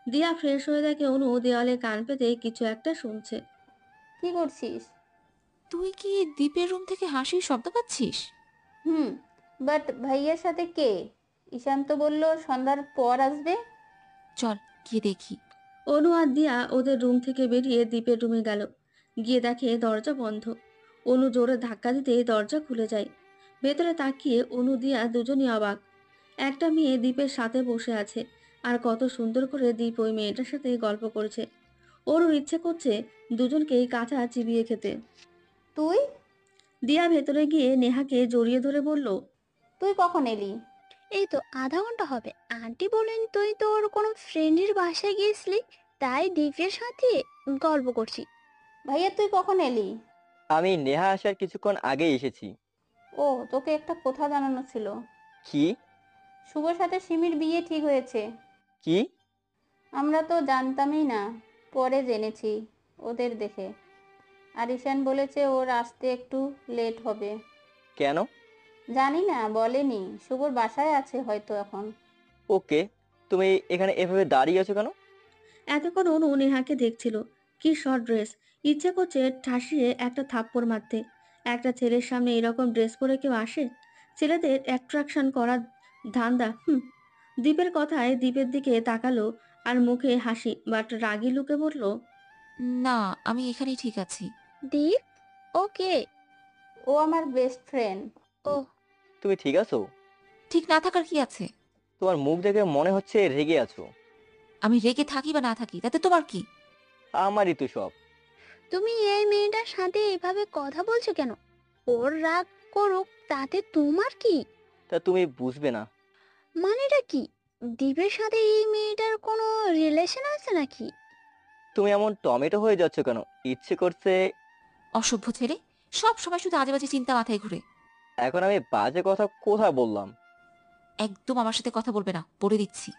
দিয়া ফ্রেশ হয়ে দেখে অনু দেওয়ালে কান পেতে কিছু একটা শুনছে। কি করছিস? তুই কি দীপের রুম থেকে হাসির শব্দ পাচ্ছিস? বাট ভাইয়ের সাথে কে? ঈশান তো বললো সন্ধ্যার পর আসবে। চল গিয়ে দেখি। অনু আর দিয়া ওদের রুম থেকে বেরিয়ে দীপের রুমে গেল। গিয়ে দেখে দরজা বন্ধ। অনু জোরে ধাক্কা দিতে দরজা খুলে যায়। ভেতরে তাকিয়ে অনু দিয়া দুজনই অবাক। একটা মেয়ে দীপের সাথে বসে আছে, আর কত সুন্দর করে দীপ ওই মেয়েটার সাথে গল্প করছে। ওরও ইচ্ছে করছে দুজনকেই কাঁচা চিবিয়ে খেতে। তুই? দিয়া ভেতরে গিয়ে নেহাকে জড়িয়ে ধরে বলল, তুই কখন এলি? এই তো আধা ঘন্টা হবে। আন্টি বলেন তুই তোর কোনো ফ্রেন্ডের বাসায় গিয়েছিলি, তাই দীপের সাথে গল্প করছি। ভাইয়া তুই কখন এলি? আমি নেহা আসার কিছুক্ষণ আগেই এসেছি। ও, তোকে একটা কথা জানানো ছিল। কি? শুভর সাথে সিমির বিয়ে ঠিক হয়েছে। কি? আমরা তো জানতামই না, পরে জেনেছি ওদের দেখে। আর ঈশান বলেছে ওর আসতে একটু লেট হবে। কেন? জানি না, বলেনি। শুভর বাসায় আছে হয়তো এখন। ওকে, তুমি এখানে এভাবে দাঁড়িয়ে আছো কেন? এতক্ষণ অনু নেহাকে দেখছিল। কি শর্ট ড্রেস! ইচ্ছে করছে ঠাসিয়ে একটা থাপ্পড় মারতে। একটা ছেলের সামনে এরকম ড্রেস পরে কেউ আসে? ছেলেদের অ্যাট্রাকশন করার ধান্দা। দীপের কথায় দীপের দিকে তাকালো, আর মুখে হাসি, বাট রাগী লুকে বলল, না, আমি এখানেই ঠিক আছি। দীপ? ওকে। ও আমার বেস্ট ফ্রেন্ড। ও, তুমি ঠিক আছো? ঠিক না থাকার কি আছে? তোমার মুখ দেখে মনে হচ্ছে রেগে আছো। আমি রেগে থাকি বা না থাকি তাতে তোমার কি? আমারই তো সব। তুমি এই মেয়েটার সাথে এভাবে কথা বলছো কেন? ওর রাগ করুক, তাতে তোমার কি? তা তুমি বুঝবে না। মানেটা কি? দীপের সাথে এই মেয়েটার কোনো রিলেশন আছে নাকি? তুমি এমন টমেটো হয়ে যাচ্ছ কেন? ইচ্ছে করছে। অসভ্য ছেলে, সব সময় শুধু আজে বাজে চিন্তা মাথায় ঘুরে। এখন আমি বাজে কথা কোথায় বললাম? একদম আমার সাথে কথা বলবে না, বলে দিচ্ছি।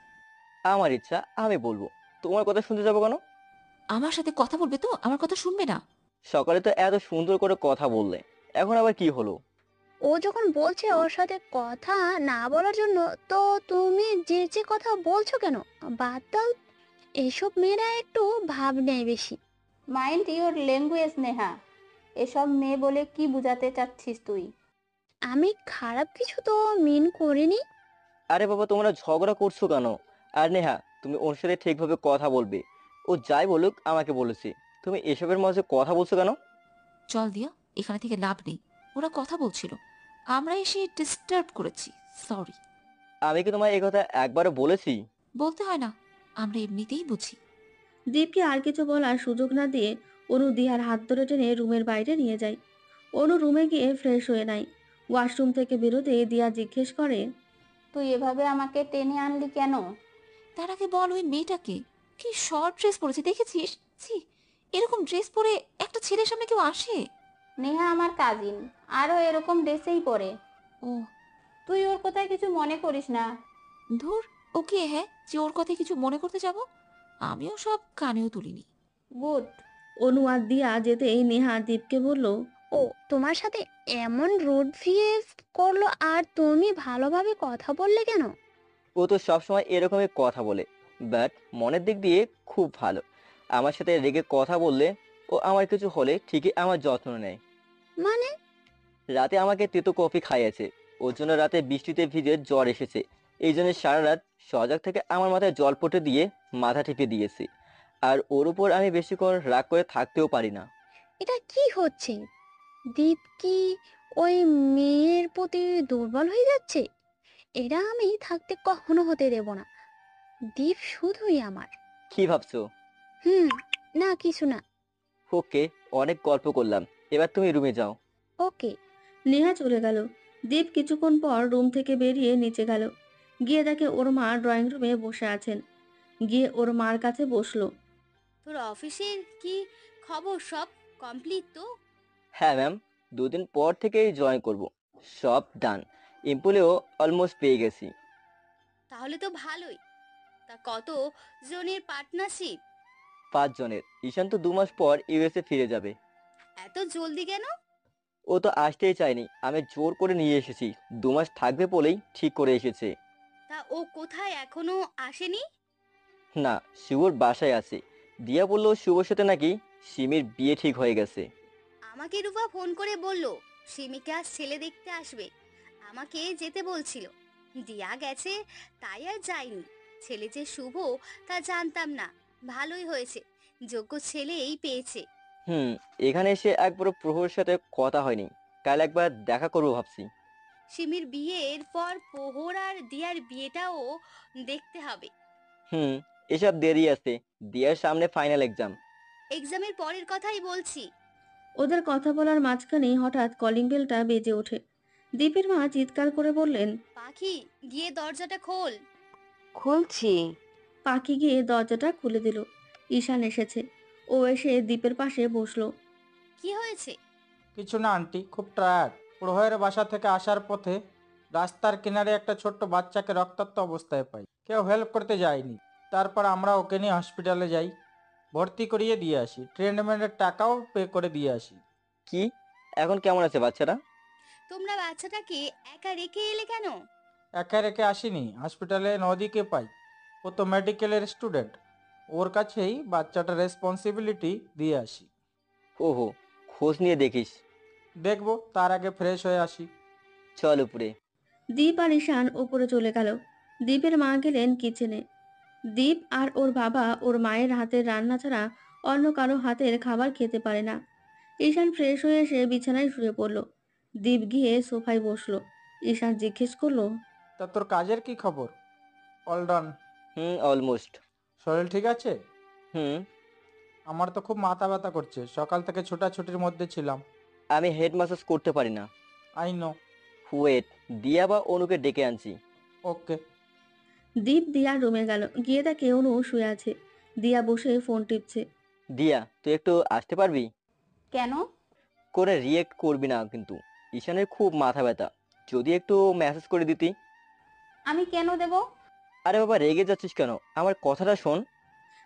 আমার ইচ্ছা আমি বলবো, তোমার কথা শুনতে যাবো কেন? আমার সাথে কথা বলবে তো আমার কথা শুনবে না? সকালে তো এত সুন্দর করে কথা বললে, এখন আবার কি হলো? ও যখন বলছে ওর সাথে কথা না বলার জন্য, তো তুমি যে যে কথা বলছো কেন? বাদ দাও, এসব মেয়েরা একটু ভাব নেয় বেশি। Mind your language Neha. এসব মেয়ে বলে কি বুঝাতে চাচ্ছিস তুই? আমি খারাপ কিছু তো মিন করিনি। আরে বাবা, তোমরা ঝগড়া করছো কেন? আর নেহা, তুমি ওর সাথে ঠিকভাবে কথা বলবে। ও যাই বলুক আমাকে বলেছে, তুমি এসবের মাঝে কথা বলছো কেন? চল দিয়া, এখানে থেকে লাভ নেই। ওরা কথা বলছিল, আমরা এসে ডিস্টার্ব করেছি, সরি। আমি কি তোমায় এই কথা একবারও বলেছি? বলতে হয় না, আমরা এমনিতেই বুঝি। দীপকে আর কিছু বলার সুযোগ না দিয়ে অনু দিহার হাত ধরে টেনে রুমের বাইরে নিয়ে যায়। অনু রুমে গিয়ে ফ্রেশ হয়ে নেয়। ওয়াশরুম থেকে বেরোতে দিয়া জিজ্ঞেস করে, তুই এভাবে আমাকে টেনে আনলি কেন? তার আগে বল ওই মেয়েটাকে। কি শর্ট ড্রেস পরেছে দেখেছিস? ছি, এরকম ড্রেস পরে একটা ছেলের সামনে কেউ আসে? নেহা আমার কাজিন, আরও এরকম ড্রেসেই পরে। ও, তুই ওর কথায় কিছু মনে করিস না। ধুর, ওকে, হ্যাঁ, যে ওর কথায় কিছু মনে করতে যাব? আমিও সব কানেও তুলিনি। গুড। অনু আর দিয়া যেতেই নেহা দীপকে বলল, ও তোমার সাথে এমন রুড বিহেভ করলো, আর তুমি ভালোভাবে কথা বললে কেন? ও তো সবসময় এরকমই কথা বলে, বাট মনের দিক দিয়ে খুব ভালো। আমার সাথে রেগে কথা বললে ও আমার কিছু হলে ঠিকই আমার যত্ন নেয়। মানে? রাতে আমাকে তেতো কফি খাইয়েছে, ওর জন্য রাতে বৃষ্টিতে ভিজে জ্বর এসেছে। এই জন্য সারা রাত সজাগ থেকে আমার মাথায় জল পটে দিয়ে মাথা টিপে দিয়েছি। আর ওর উপর আমি বেশিক্ষণ রাগ করে থাকতেও পারি না। এটা কি হচ্ছে? দীপ কি ওই মেয়ের প্রতি দুর্বল হয়ে যাচ্ছে? এটা আমি থাকতে কখনো হতে দেব না। দীপ শুধুই আমার। কি ভাবছো? না কিছু না। ওকে, অনেক গল্প করলাম, এবার তুমি রুমে যাও। ওকে। নেহা চলে গেল। দীপ কিছুক্ষণ পর রুম থেকে বেরিয়ে নিচে গেল। গিয়ে দেখে ওর মা ড্রয়িং রুমে বসে আছেন। গিয়ে ওর মার কাছে বসলো। তোর অফিসের কি খবর, সব কমপ্লিট তো? হ্যাঁ ম্যাম, 2 দিন পর থেকেই জয়েন করব। সব ডান, এমপ্লয়িও অলমোস্ট পেয়ে গেছি। তাহলে তো ভালোই। তা কত জনের পার্টনারশিপ? 5 জনের। ঈশান তো 2 মাস পর ইউএসএ ফিরে যাবে। এত জলদি কেন? ও তো আসতেই চায়নি, আমি জোর করে নিয়ে এসেছি। 2 মাস থাকবে বলেই ঠিক করে এসেছে। তা ও কোথায়, এখনো আসেনি? না, শুভর বাসায় আছে। দিয়া বলল শুভর সাথে নাকি সিমির বিয়ে ঠিক হয়ে গেছে। আমাকে রূপা ফোন করে বলল সিমিকে আজ ছেলে দেখতে আসবে, আমাকে যেতে বলছিল। দিয়া গেছে, তাই আর যাইনি। ছেলে যে শুভ তা জানতাম না। ভালোই হয়েছে, যোগ্য ছেলেই পেয়েছে। এখানে এসে একবারও প্রভুর সাথে কথা হয়নি। কাল একবার দেখা করবো ভাবছি। সিমির বিয়ের পর প্রহর আর দিয়ার বিয়েটাও দেখতে হবে। এসব দেরি আছে। দিয়ার সামনে ফাইনাল এক্সাম। এক্সামের পরের কথাই বলছি। ওদের কথা বলার মাঝখানেই হঠাৎ কলিং বেলটা বেজে ওঠে। দীপের মা চিৎকার করে বললেন, পাখি, গিয়ে দরজাটা খোল। খুলছি। পাখি গিয়ে দরজাটা খুলে দিল। ঈশান এসেছে। ও এসে দীপের পাশে বসলো। কি হয়েছে? কিছু না আন্টি, খুব টায়ার্ড। প্রহরের বাসা থেকে আসার পথে রাস্তার কিনারে একটা ছোট্ট বাচ্চাকে রক্তাক্ত অবস্থায় পাই। কেউ হেল্প করতে যায়নি। তারপর আমরা ওকে নিয়ে হসপিটালে যাই, ভর্তি করিয়ে দিয়ে আসি, ট্রিটমেন্টের টাকাও পে করে দিয়ে আসি। কি, এখন কেমন আছে বাচ্চারা? তোমরা বাচ্চাটাকে একা রেখে এলে কেন? একা রেখে আসিনি, হসপিটালে নদীকে পাই। ও তো মেডিকেলের স্টুডেন্ট, ওর কাছেই বাচ্চাটার রেসপন্সিবিলিটি দিয়ে আসি। ওহো, খোঁজ নিয়ে দেখিস। দেখবো, তার আগে ফ্রেশ হয়ে আসি। চল উপরে। দীপ আর ঈশান উপরে চলে গেল। দীপের মা গেলেন কিচেনে। দীপ আর ওর বাবা ওর মায়ের হাতের রান্না ছাড়া অন্য কারো হাতের খাবার খেতে পারে না। ঈশান ফ্রেশ হয়ে এসে বিছানায় শুয়ে পড়ল। দীপ গিয়ে সোফায় বসলো। ঈশান জিজ্ঞেস করলো, তা তোর কাজের কি খবর? All done? অলমোস্ট। শরীর ঠিক আছে? আমার তো খুব মাথা ব্যথা করছে, সকাল থেকে ছোটাছুটির মধ্যে ছিলাম। আমি হেড ম্যাসাজ করতে পারি না। I know. ওয়েট, দিয়া বা অনুকে ডেকে আনছি। ওকে। দীপ দিয়ার রুমে গেল। গিয়ে দেখে অনু শুয়ে আছে। দিয়া বসে ফোন টিপছে। দিয়া, তুই একটু আসতে পারবি? কেন? করে রিয়েক্ট করবি না কিন্তু। ঈশানের খুব মাথা ব্যথা, যদি একটু মেসেজ করে দিতি। আমি কেন দেব? আরে বাবা, রেগে যাচ্ছিস কেন? আমার কথাটা শোন।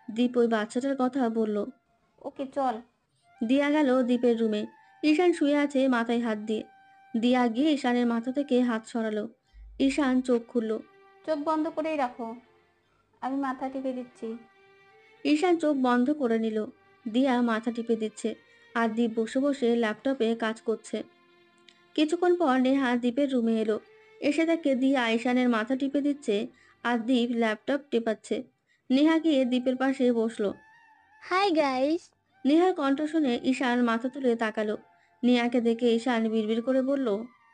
দীপ ওই বাচ্চাটার কথা বলল। ওকে চল। দিয়া গেল দীপের রুমে। ঈশান শুয়ে আছে মাথায় হাত দিয়ে। দিয়া গিয়ে ঈশানের মাথা থেকে হাত সরালো। ঈশান চোখ খুলল। চোখ বন্ধ করেই রাখো, আমি মাথা টিপে দিচ্ছি। ঈশান চোখ বন্ধ করে নিল। দিয়া মাথা টিপে দিচ্ছে আর দীপ বসে বসে ল্যাপটপে কাজ করছে। কিছুক্ষণ পর নেহা দীপের রুমে এলো। এসে দেখে দিয়া ঈশানের মাথা টিপে দিচ্ছে আর দীপ ল্যাপটপ টেপাচ্ছে। নেহা গিয়ে দীপের পাশে বসলো। Hi guys. নেহার কণ্ঠ শুনে ঈশান মাথা তুলে তাকালো। নেহাকে দেখে ঈশান বিড়বিড় করে বলল,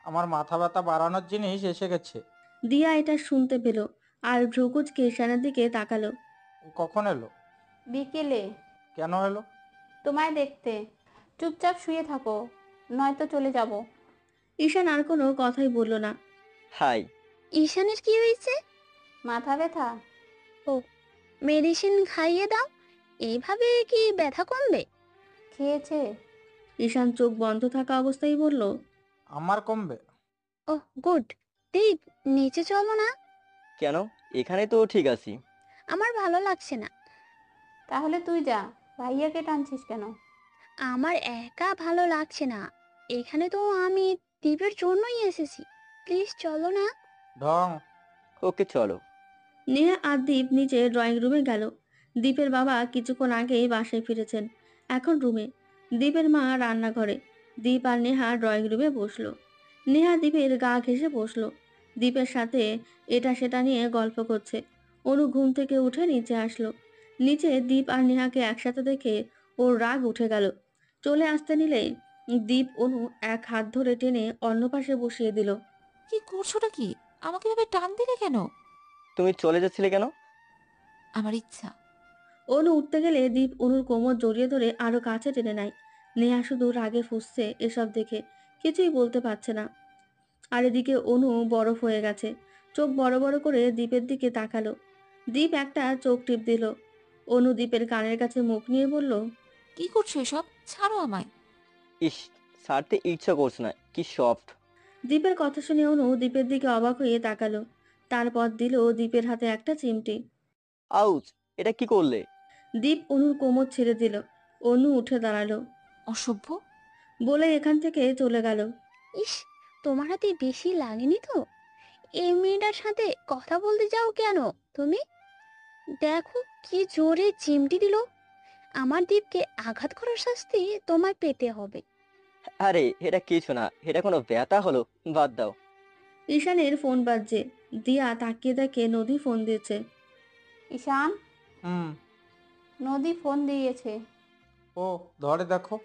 আমার মাথা ব্যথা বাড়ানোর জিনিস এসে গেছে। দিয়া এটা শুনতে পেল আর ভ্রুকুচকে ঈশানের দিকে তাকালো। ও কখন এলো? বিকেলে। কেন এলো? তোমায় দেখতে। চুপচাপ শুয়ে থাকো, নয়তো চলে যাব। ঈশান আর কোনো কথাই বলল না। হাই। ঈশানের কি হয়েছে? মাথা ব্যথা। ও, মেডিসিন খাইয়ে দাও, এইভাবে কি ব্যথা কমবে? খেয়েছে? ঈশান চোখ বন্ধ থাকা অবস্থায় বলল, আমার কমবে। ওহ গুড। দীপ, নিচে চলো না। কেন? এখানে তো ঠিক আছি। আমার ভালো লাগছে না। তাহলে তুই যা, ভাইয়াকে টানছিস কেন? আমার একা ভালো লাগছে না, এখানে তো আমি দীপের জন্যই এসেছি। প্লিজ চলো না। ঢং। ওকে চলো। নেহা আর দীপ নিচে ড্রয়িং রুমে গেল। দীপের বাবা কিছুক্ষণ আগেই বাসায় ফিরেছেন, এখন রুমে। দীপের মা রান্নাঘরে। দীপ আর নেহা ড্রয়িং রুমে বসলো। নেহা দীপের গা ঘেঁষে বসলো। দীপের সাথে এটা সেটা নিয়ে গল্প করছে। অনু ঘুম থেকে উঠে নিচে আসলো। নিচে দীপ আর নেহাকে একসাথে দেখে ওর রাগ উঠে গেল। চলে আসতে নিলে দীপ অনু এক হাত ধরে টেনে অন্য পাশে বসিয়ে দিল। কি করছোটা কি? আমাকে ভাবে টান দিলে কেন? তুমি চলে যাচ্ছিলে কেন? আমার ইচ্ছা। অনু উঠতে গেলে দীপ অনুর কোমর জড়িয়ে ধরে আরো কাছে টেনে নেয়। নেহা শুধু রাগে ফুঁসছে এসব দেখে, কিছুই বলতে পারছে না। আর এদিকে অনু বরফ হয়ে গেছে, চোখ বড় বড় করে দীপের দিকে তাকালো। দীপ একটা চোখ টিপ দিল। অনু দীপের কানের কাছে মুখ নিয়ে বলল, কি করছো এসব? ছাড়ো আমায়। ইস, ছাড়তে ইচ্ছা করছে না, কি সফট। দীপের কথা শুনে অনু দীপের দিকে অবাক হয়ে তাকালো। তারপর দিল দীপের হাতে একটা চিমটি। আউচ, এটা কি করলে? দীপ অনুর কোমর ছেড়ে দিল। অনু উঠে দাঁড়ালো। অসভ্য বলে এখান থেকে চলে গেল। ইস, তোমার হাতে বেশি লাগেনি তো? এই মেয়েটার সাথে কথা বলতে যাও কেন তুমি? দেখো কি জোরে চিমটি দিল। আমার দীপকে আঘাত করার শাস্তি তোমায় পেতে হবে। আরে এটা কিছু না, এটা কোনো ব্যথা হলো? বাদ দাও। ঈশানের ফোন বাজছে। দিয়া তাকিয়ে দেখে নদী ফোন দিয়েছে। ঈশান, হুম। নদী ফোন দিয়েছে। ও, ধরে দেখো।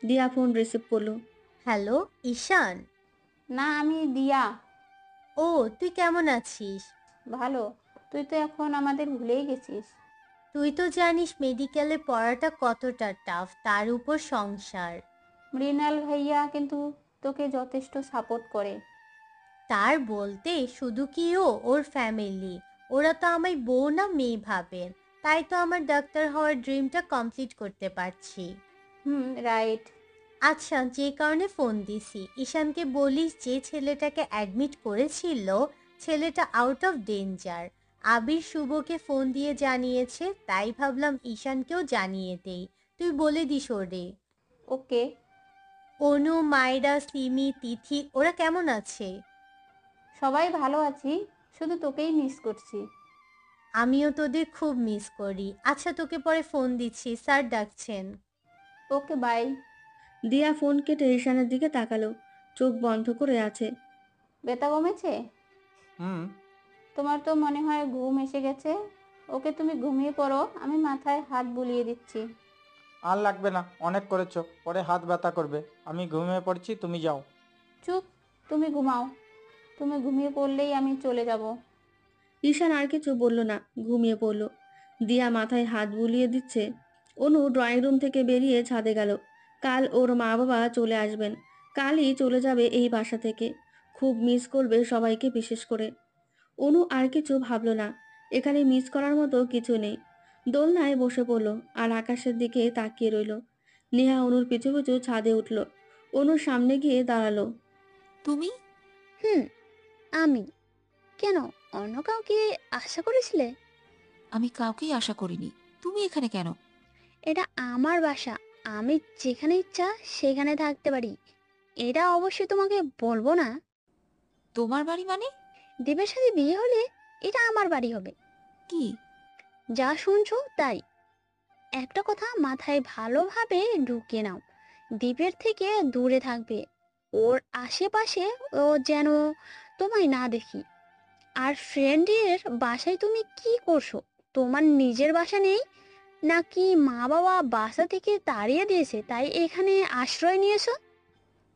দিয়া ফোন রিসিভ করলো। হ্যালো ঈশান। না, আমি দিয়া। ও, তুই কেমন আছিস? ভালো। তুই তো এখন আমাদের ভুলেই গেছিস। তুই তো জানিস মেডিকেলে পড়াটা কতটা টাফ, তার উপর সংসার। মৃণাল ভাইয়া কিন্তু তোকে যথেষ্ট সাপোর্ট করে। তার বলতে শুধু কি ও, ওর ফ্যামিলি, ওরা তো আমায় বউ না মেয়ে ভাবেন, তাই তো আমার ডাক্তার হওয়ার ড্রিমটা কমপ্লিট করতে পারছি। রাইট। আচ্ছা, যে কারণে ফোন দিছি, ঈশানকে বলিস যে ছেলেটাকে অ্যাডমিট করেছিল, ছেলেটা আউট অফ ডেঞ্জার। আবির শুভকে ফোন দিয়ে জানিয়েছে, তাই ভাবলাম ঈশানকেও জানিয়ে দেই। তুই বলে দিস ওরে। ওকে। অনু, মায়রা, সিমি, তিথি ওরা কেমন আছে? সবাই ভালো আছি, শুধু তোকেই মিস করছি। আমিও তোদের খুব মিস করি। আচ্ছা, তোকে পরে ফোন দিচ্ছি, স্যার ডাকছেন। ওকে, বাই। দিয়া ফোন কেটে ঈশানের দিকে তাকালো। চোখ বন্ধ করে আছে। ব্যথা কমেছে? হুম। তোমার তো মনে হয় ঘুম এসে গেছে। ওকে, তুমি ঘুমিয়ে পড়ো, আমি মাথায় হাত বুলিয়ে দিচ্ছি। আর লাগবে না, অনেক করেছো, পরে হাত ব্যথা করবে। আমি ঘুমিয়ে পড়ছি, তুমি যাও। চুপ, তুমি ঘুমাও। তুমি ঘুমিয়ে পড়লেই আমি চলে যাব। ঈশান আর কিছু বলল না, ঘুমিয়ে পড়ল। দিয়া মাথায় হাত বুলিয়ে দিচ্ছে। অনু ড্রয়িং রুম থেকে বেরিয়ে ছাদে গেল। কাল ওর মা বাবা চলে আসবেন। কালই চলে যাবে এই বাসা থেকে। খুব মিস করবে সবাইকে, বিশেষ করে। অনু আর কিছু ভাবল না। এখানে মিস করার মতো কিছু নেই। দোলনায় বসে পড়ল আর আকাশের দিকে তাকিয়ে রইল। নেহা অনুর পিছু পিছু ছাদে উঠল। অনুর সামনে গিয়ে দাঁড়ালো। তুমি? আমি। কেন, অন্য কাউকে আশা করেছিলে? আমি কাউকেই আশা করিনি। তুমি এখানে কেন? এটা আমার বাসা, আমি যেখানে ইচ্ছা সেখানে থাকতে পারি। এটা অবশ্যই তোমাকে বলবো না। তোমার বাড়ি মানে? দেবের সাথে বিয়ে হলে এটা আমার বাড়ি হবে। কি যা শুনছো তাই। একটা কথা মাথায় ভালোভাবে ঢুকিয়ে নাও, দ্বীপের থেকে দূরে থাকবে। ওর আশেপাশে ও যেন তোমায় না দেখি। আর ফ্রেন্ডের বাসায় তুমি কি করছো? তোমার নিজের বাসা নেই নাকি মা বাবা বাসা থেকে তাড়িয়ে দিয়েছে তাই এখানে আশ্রয় নিয়েছো?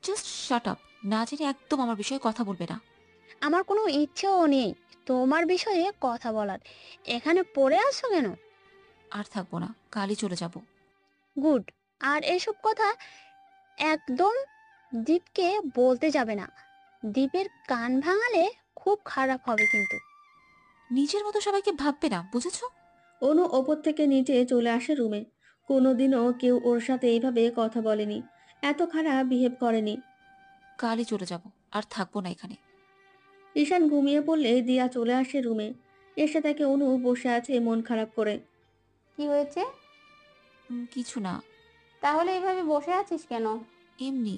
Just shut up. না জেনে একদম আমার বিষয়ে কথা বলবে না। আমার কোনো ইচ্ছেও নেই তোমার বিষয়ে কথা বলার। এখানে পড়ে আছো কেন? আর থাকবো না, কালই চলে যাব। গুড। আর এসব কথা একদম দীপকে বলতে যাবে না। দীপের কান ভাঙালে খুব খারাপ হবে কিন্তু। নিজের মতো সবাইকে ভাববে না, বুঝেছো? অনু ওপর থেকে নিচে চলে আসে রুমে। কোনোদিনও কেউ ওর সাথে এইভাবে কথা বলেনি, এত খারাপ বিহেভ করেনি। কালই চলে যাব, আর থাকবো না এখানে। ঈশান ঘুমিয়ে পড়লে দিয়া চলে আসে রুমে। এসে তাকে অনু বসে আছে মন খারাপ করে। কি হয়েছে? কিছু না। তাহলে এইভাবে বসে আছিস কেন? এমনি।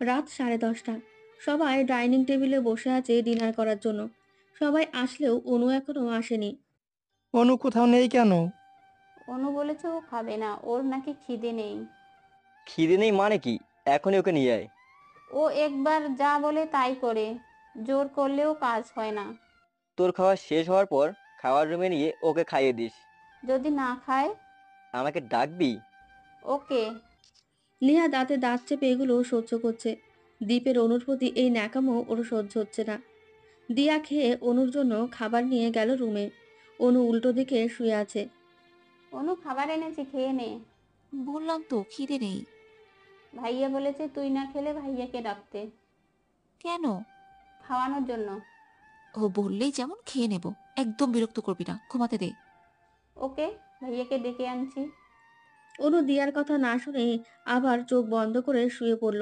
রাত 10:30। সবাই ডাইনিং টেবিলে বসে আছে ডিনার করার জন্য। সবাই আসলেও অনু এখনো আসেনি। অনু কোথাও নেই কেন? অনু বলেছে ও খাবে না, ওর নাকি খিদে নেই। খিদে নেই মানে কি? এখনই ওকে নিয়ে আয়। ও একবার যা বলে তাই করে, জোর করলেও কাজ হয় না। তোর খাওয়া শেষ হওয়ার পর খাওয়ার রুমে নিয়ে ওকে খাইয়ে দিস। যদি না খায়? আমাকে ডাকবি। ওকে। নেহা দাঁতে দাঁত চেপে এগুলো সহ্য করছে। দীপের অনুর প্রতি এই ন্যাকামো ওর সহ্য হচ্ছে না। দিয়া খেয়ে অনুর জন্য খাবার নিয়ে গেল রুমে। অনু উল্টো দিকে শুয়ে আছে। অনু খাবার এনেছি, খেয়ে নে। বললাম তো খিদে নেই। ভাইয়া বলেছে তুই না খেলে ভাইয়াকে ডাকতে। কেন? খাওয়ানোর জন্য। ও বললেই যেমন খেয়ে নেব। একদম বিরক্ত করবি না, ঘুমাতে দে। ওকে, ভাইয়াকে ডেকে আনছি। অনু দিয়ার কথা না শুনে আবার চোখ বন্ধ করে শুয়ে পড়ল।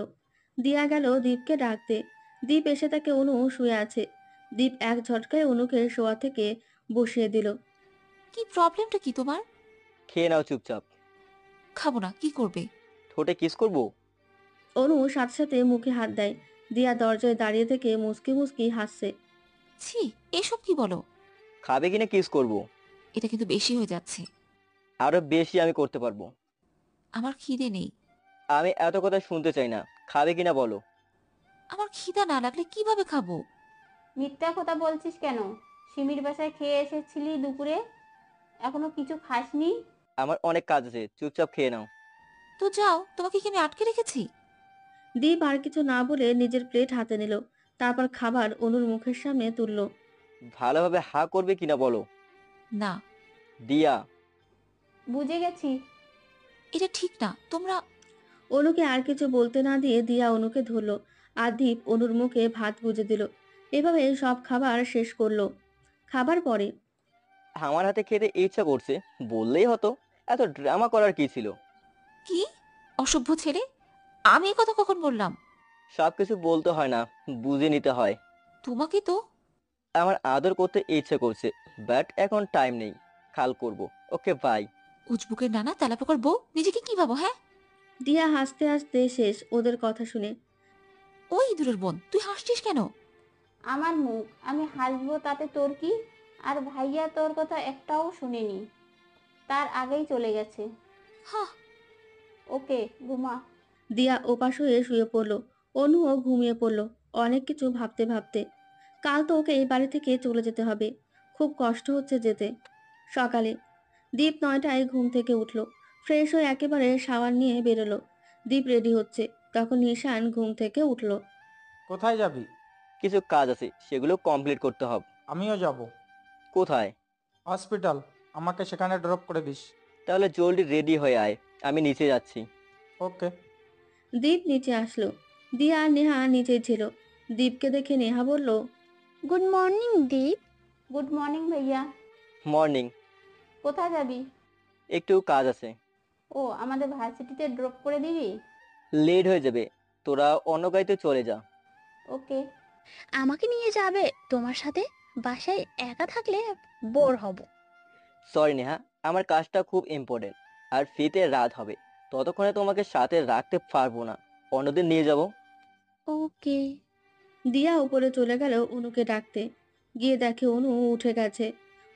দিয়া গেল দীপকে ডাকতে। দীপ এসে তাকে অনু শুয়ে আছে। দীপ এক ঝটকায় অনুকে শোয়া থেকে বসিয়ে দিল। কি প্রবলেমটা কি তোমার? খেয়ে নাও চুপচাপ। খাবো না, কি করবে? ঠোঁটে কিস করব? অনু সাথে সাথে মুখে হাত দেয়। দিয়া দরজায় দাঁড়িয়ে থেকে মুচকি মুচকি হাসছে। ছি, এসব কি বলো? খাবে কিনা কিস করব? এটা কিন্তু বেশি হয়ে যাচ্ছে। আরো বেশি আমি করতে পারবো। আমার খিদে নেই। আমি এত কথা শুনতে চাই না, খাবে কিনা বলো। আমার খিদা না লাগলে কিভাবে খাবো? মিথ্যা কথা বলছিস কেন? সিমির বাসায় খেয়ে এসেছিলি দুপুরে, এখনো কিছু খাসনি? আমার অনেক কাজ আছে, চুপচাপ খেয়ে নাও। তো যাও, তোমাকে কি আমি আটকে রেখেছি? দীপ আর কিছু না বলে নিজের প্লেট হাতে নিল। তারপর খাবার অনুর মুখের সামনে তুলল। ভালোভাবে হা করবে কিনা বলো। না। দিয়া। বুঝে গেছি। এটা ঠিক না, তোমরা। অনুকে আর কিছু বলতে না দিয়ে দিয়া অনুকে ধরল আর দীপ অনুর মুখে ভাত গুজে দিল। এভাবে সব খাবার শেষ করলো। খাবার পরে আমার হাতে খেতে ইচ্ছা করছে, বললেই হতো, এত ড্রামা করার কি ছিল। কি অসভ্য ছেলে! আমি এ কথা কখন বললাম? সবকিছু বলতে হয় না, বুঝে নিতে হয়। তোমাকে তো। আমার আদর করতে ইচ্ছে করছে, বাট এখন টাইম নেই, কাল করব। Okay bye. উজবুকের নানা তেলাপোকার বউ, নিজেকে কি ভাবো? হ্যাঁ। দিয়া হাসতে হাসতে শেষ ওদের কথা শুনে। ওই দূরের বোন, তুই হাসছিস কেন? আমার মুখ, আমি হাসবো তাতে তোর কি? আর ভাইয়া তোর কথা একটাও শুনেনি, তার আগেই চলে গেছে। হ্যাঁ। ওকে, ঘুমা। দিয়া ওপাশ হয়ে শুয়ে পড়লো। অনুও ঘুমিয়ে পড়লো অনেক কিছু ভাবতে ভাবতে। কাল তো ওকে এই বাড়ি থেকে চলে যেতে হবে। খুব কষ্ট হচ্ছে যেতে। সকালে দীপ 9টায় ঘুম থেকে উঠলো। ফ্রেশ হয়ে একেবারে শাওয়ার নিয়ে বেরোলো। দীপ রেডি হচ্ছে, তখন নিশান ঘুম থেকে উঠলো। কোথায় যাবি? কিছু কাজ আছে, সেগুলো কমপ্লিট করতে হবে। আমিও যাব। কোথায়? হসপিটাল, আমাকে সেখানে ড্রপ করে দিস। তাহলে জলদি রেডি হয়ে আয়, আমি নিচে যাচ্ছি। ওকে। দীপ নিচে আসলো। দিয়া আর নেহা নিচেই ছিল। দীপকে দেখে নেহা বলল, গুড মর্নিং দীপ। গুড মর্নিং ভাইয়া। মর্নিং। কোথায় যাবি? একটু কাজ আছে। ও, আমাদের ভার্সিটিতে ড্রপ করে দিবি? লেট হয়ে যাবে, তোরা অন্য গাড়িতে চলে যা। ওকে। আমাকে নিয়ে যাবে তোমার সাথে? বাসায় একা থাকলে বোর হব। সরি নেহা, আমার কাজটা খুব ইম্পর্টেন্ট, আর ফিতে রাত হবে, ততক্ষণে তোমাকে সাথে রাখতে পারবো না, অন্যদিন নিয়ে যাব। ওকে। দিয়া উপরে চলে গেল অনুকে ডাকতে। গিয়ে দেখে অনু উঠে গেছে,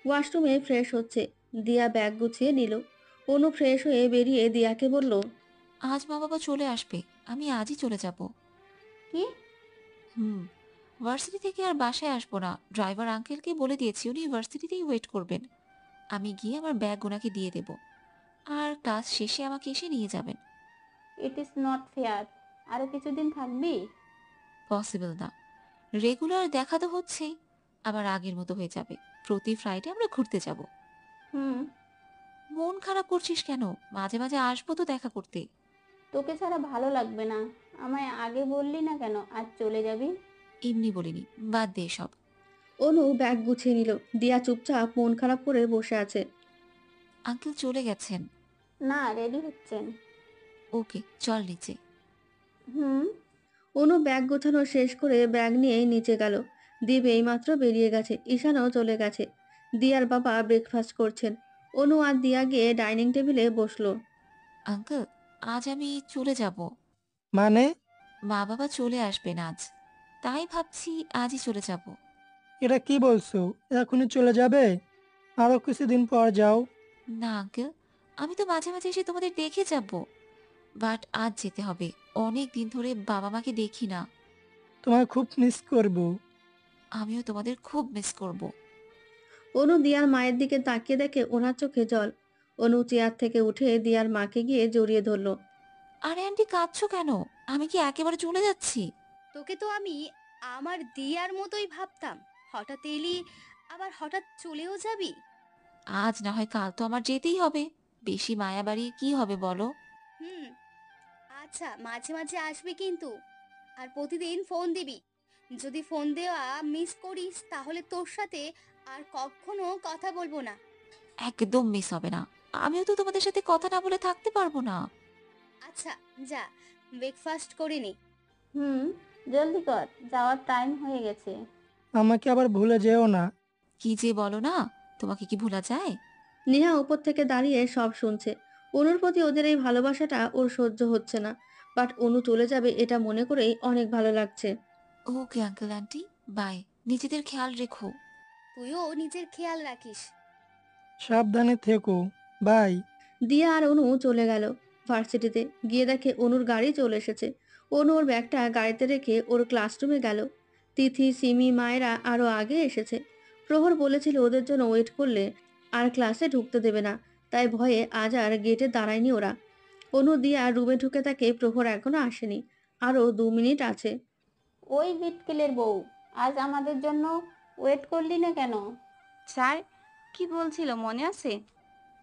ওয়াশরুমে ফ্রেশ হচ্ছে। দিয়া ব্যাগ গুছিয়ে নিল। অনু ফ্রেশ হয়ে বেরিয়ে দিয়াকে বলল, আজ মা বাবা চলে আসবে, আমি আজই চলে যাব। কি? ভার্সিটি থেকে আর বাসায় আসবো না। ড্রাইভার আঙ্কেলকে বলে দিয়েছি উনি ভার্সিটিতেই ওয়েট করবেন। আমি গিয়ে আমার ব্যাগ ওনাকে দিয়ে দেব, আর ক্লাস শেষে আমাকে এসে নিয়ে যাবেন। It is not fair. আরো কিছুদিন থাকবি? পসিবল না। রেগুলার দেখা তো হচ্ছেই, আবার আগের মতো হয়ে যাবে। প্রতি ফ্রাইডে আমরা ঘুরতে যাব। মন খারাপ করছিস কেন? মাঝে মাঝে আসবো তো দেখা করতে। তোকে ছাড়া ভালো লাগবে না। আমায় আগে বললি না কেন আজ চলে যাবি? এমনি বলিনি, বাদ দে সব। অনু ব্যাগ গুছিয়ে নিল। দিয়া চুপচাপ মন খারাপ করে বসে আছে। আঙ্কেল চলে গেছেন? না, রেডি হচ্ছেন। ওকে, চল নিচে। অনু ব্যাগ গোছানো শেষ করে ব্যাগ নিয়ে নিচে গেল। দীপ এইমাত্র বেরিয়ে গেছে, ঈশানও চলে গেছে। দিয়ার বাবা ব্রেকফাস্ট করছেন। অনু আর দিয়া গিয়ে ডাইনিং টেবিলে বসলো। আঙ্কেল, আজ আমি চলে যাব। মানে? মা বাবা চলে আসবেন আজ, তাই ভাবছি আজই চলে যাব। এটা কি বলছো? এখনই চলে যাবে? আরো কিছুদিন পর যাও। না আঙ্কেল, আমি তো মাঝে মাঝে এসে তোমাদের দেখে যাব, বাট আজ যেতে হবে। অনেক দিন ধরে বাবা মাকে দেখি না। তোমায় খুব মিস করব। আমিও তোমাদের খুব মিস করব। অনু দিয়ার মায়ের দিকে তাকিয়ে দেখে ওনার চোখে জল। অনু চেয়ার থেকে উঠে দিয়ার মাকে গিয়ে জড়িয়ে ধরলো। আরে আন্টি, কাঁদছো কেন? আমি কি একেবারে চলে যাচ্ছি? তোকে তো আমি আমার দিয়ার মতোই ভাবতাম, হঠাৎ এলি, আবার হঠাৎ চলেও যাবি। আজ না হয় কাল তো আমার যেতেই হবে। বেশি মায়া বাড়িয়ে কি হবে বলো? হুম, আচ্ছা মাঝে মাঝে আসবি কিন্তু, আর প্রতিদিন ফোন দিবি। যদি ফোন দেওয়া মিস করিস তাহলে তোর সাথে আর কখনো কথা বলবো না। একদম মিস হবে না। আমিও তো তোমাদের সাথে কথা না বলে থাকতে পারবো না। আচ্ছা যা, ব্রেকফাস্ট করে নে। হুম, জলদি কর, যাওয়ার টাইম হয়ে গেছে। আমাকে আবার ভুলে যেও না। কি যে বলো না, তোমাকে কি ভোলা যায়? নেহা উপর থেকে দাঁড়িয়ে সব শুনছে। অনুর প্রতি ওদের এই ভালোবাসাটা ওর সহ্য হচ্ছে না, বাট অনু চলে যাবে এটা মনে করেই অনেক ভালো লাগছে। Okay uncle aunty, bye. নিজেদের খেয়াল রেখো। তুইও নিজের খেয়াল রাখিস। সাবধানে থেকো। বাই। দিয়া আর অনু চলে গেল ভার্সিটিতে। গিয়ে দেখে অনুর গাড়ি চলে এসেছে। অনু ওর ব্যাগটা গাড়িতে রেখে ওর ক্লাসরুমে গেল। তিথি, সিমি, মায়েরা আরো আগে এসেছে। প্রহর বলেছিল ওদের জন্য ওয়েট করলে আর ক্লাসে ঢুকতে দেবে না, তাই ভয়ে আজ আর গেটে দাঁড়ায়নি ওরা। অনু দিয়া রুমে ঢুকে থাকে প্রহর এখনো আসেনি, আরো 2 মিনিট আছে। ওই বিটকেলের বউ, আজ আমাদের জন্য ওয়েট করলি না কেন? স্যার কি বলছিল মনে আছে?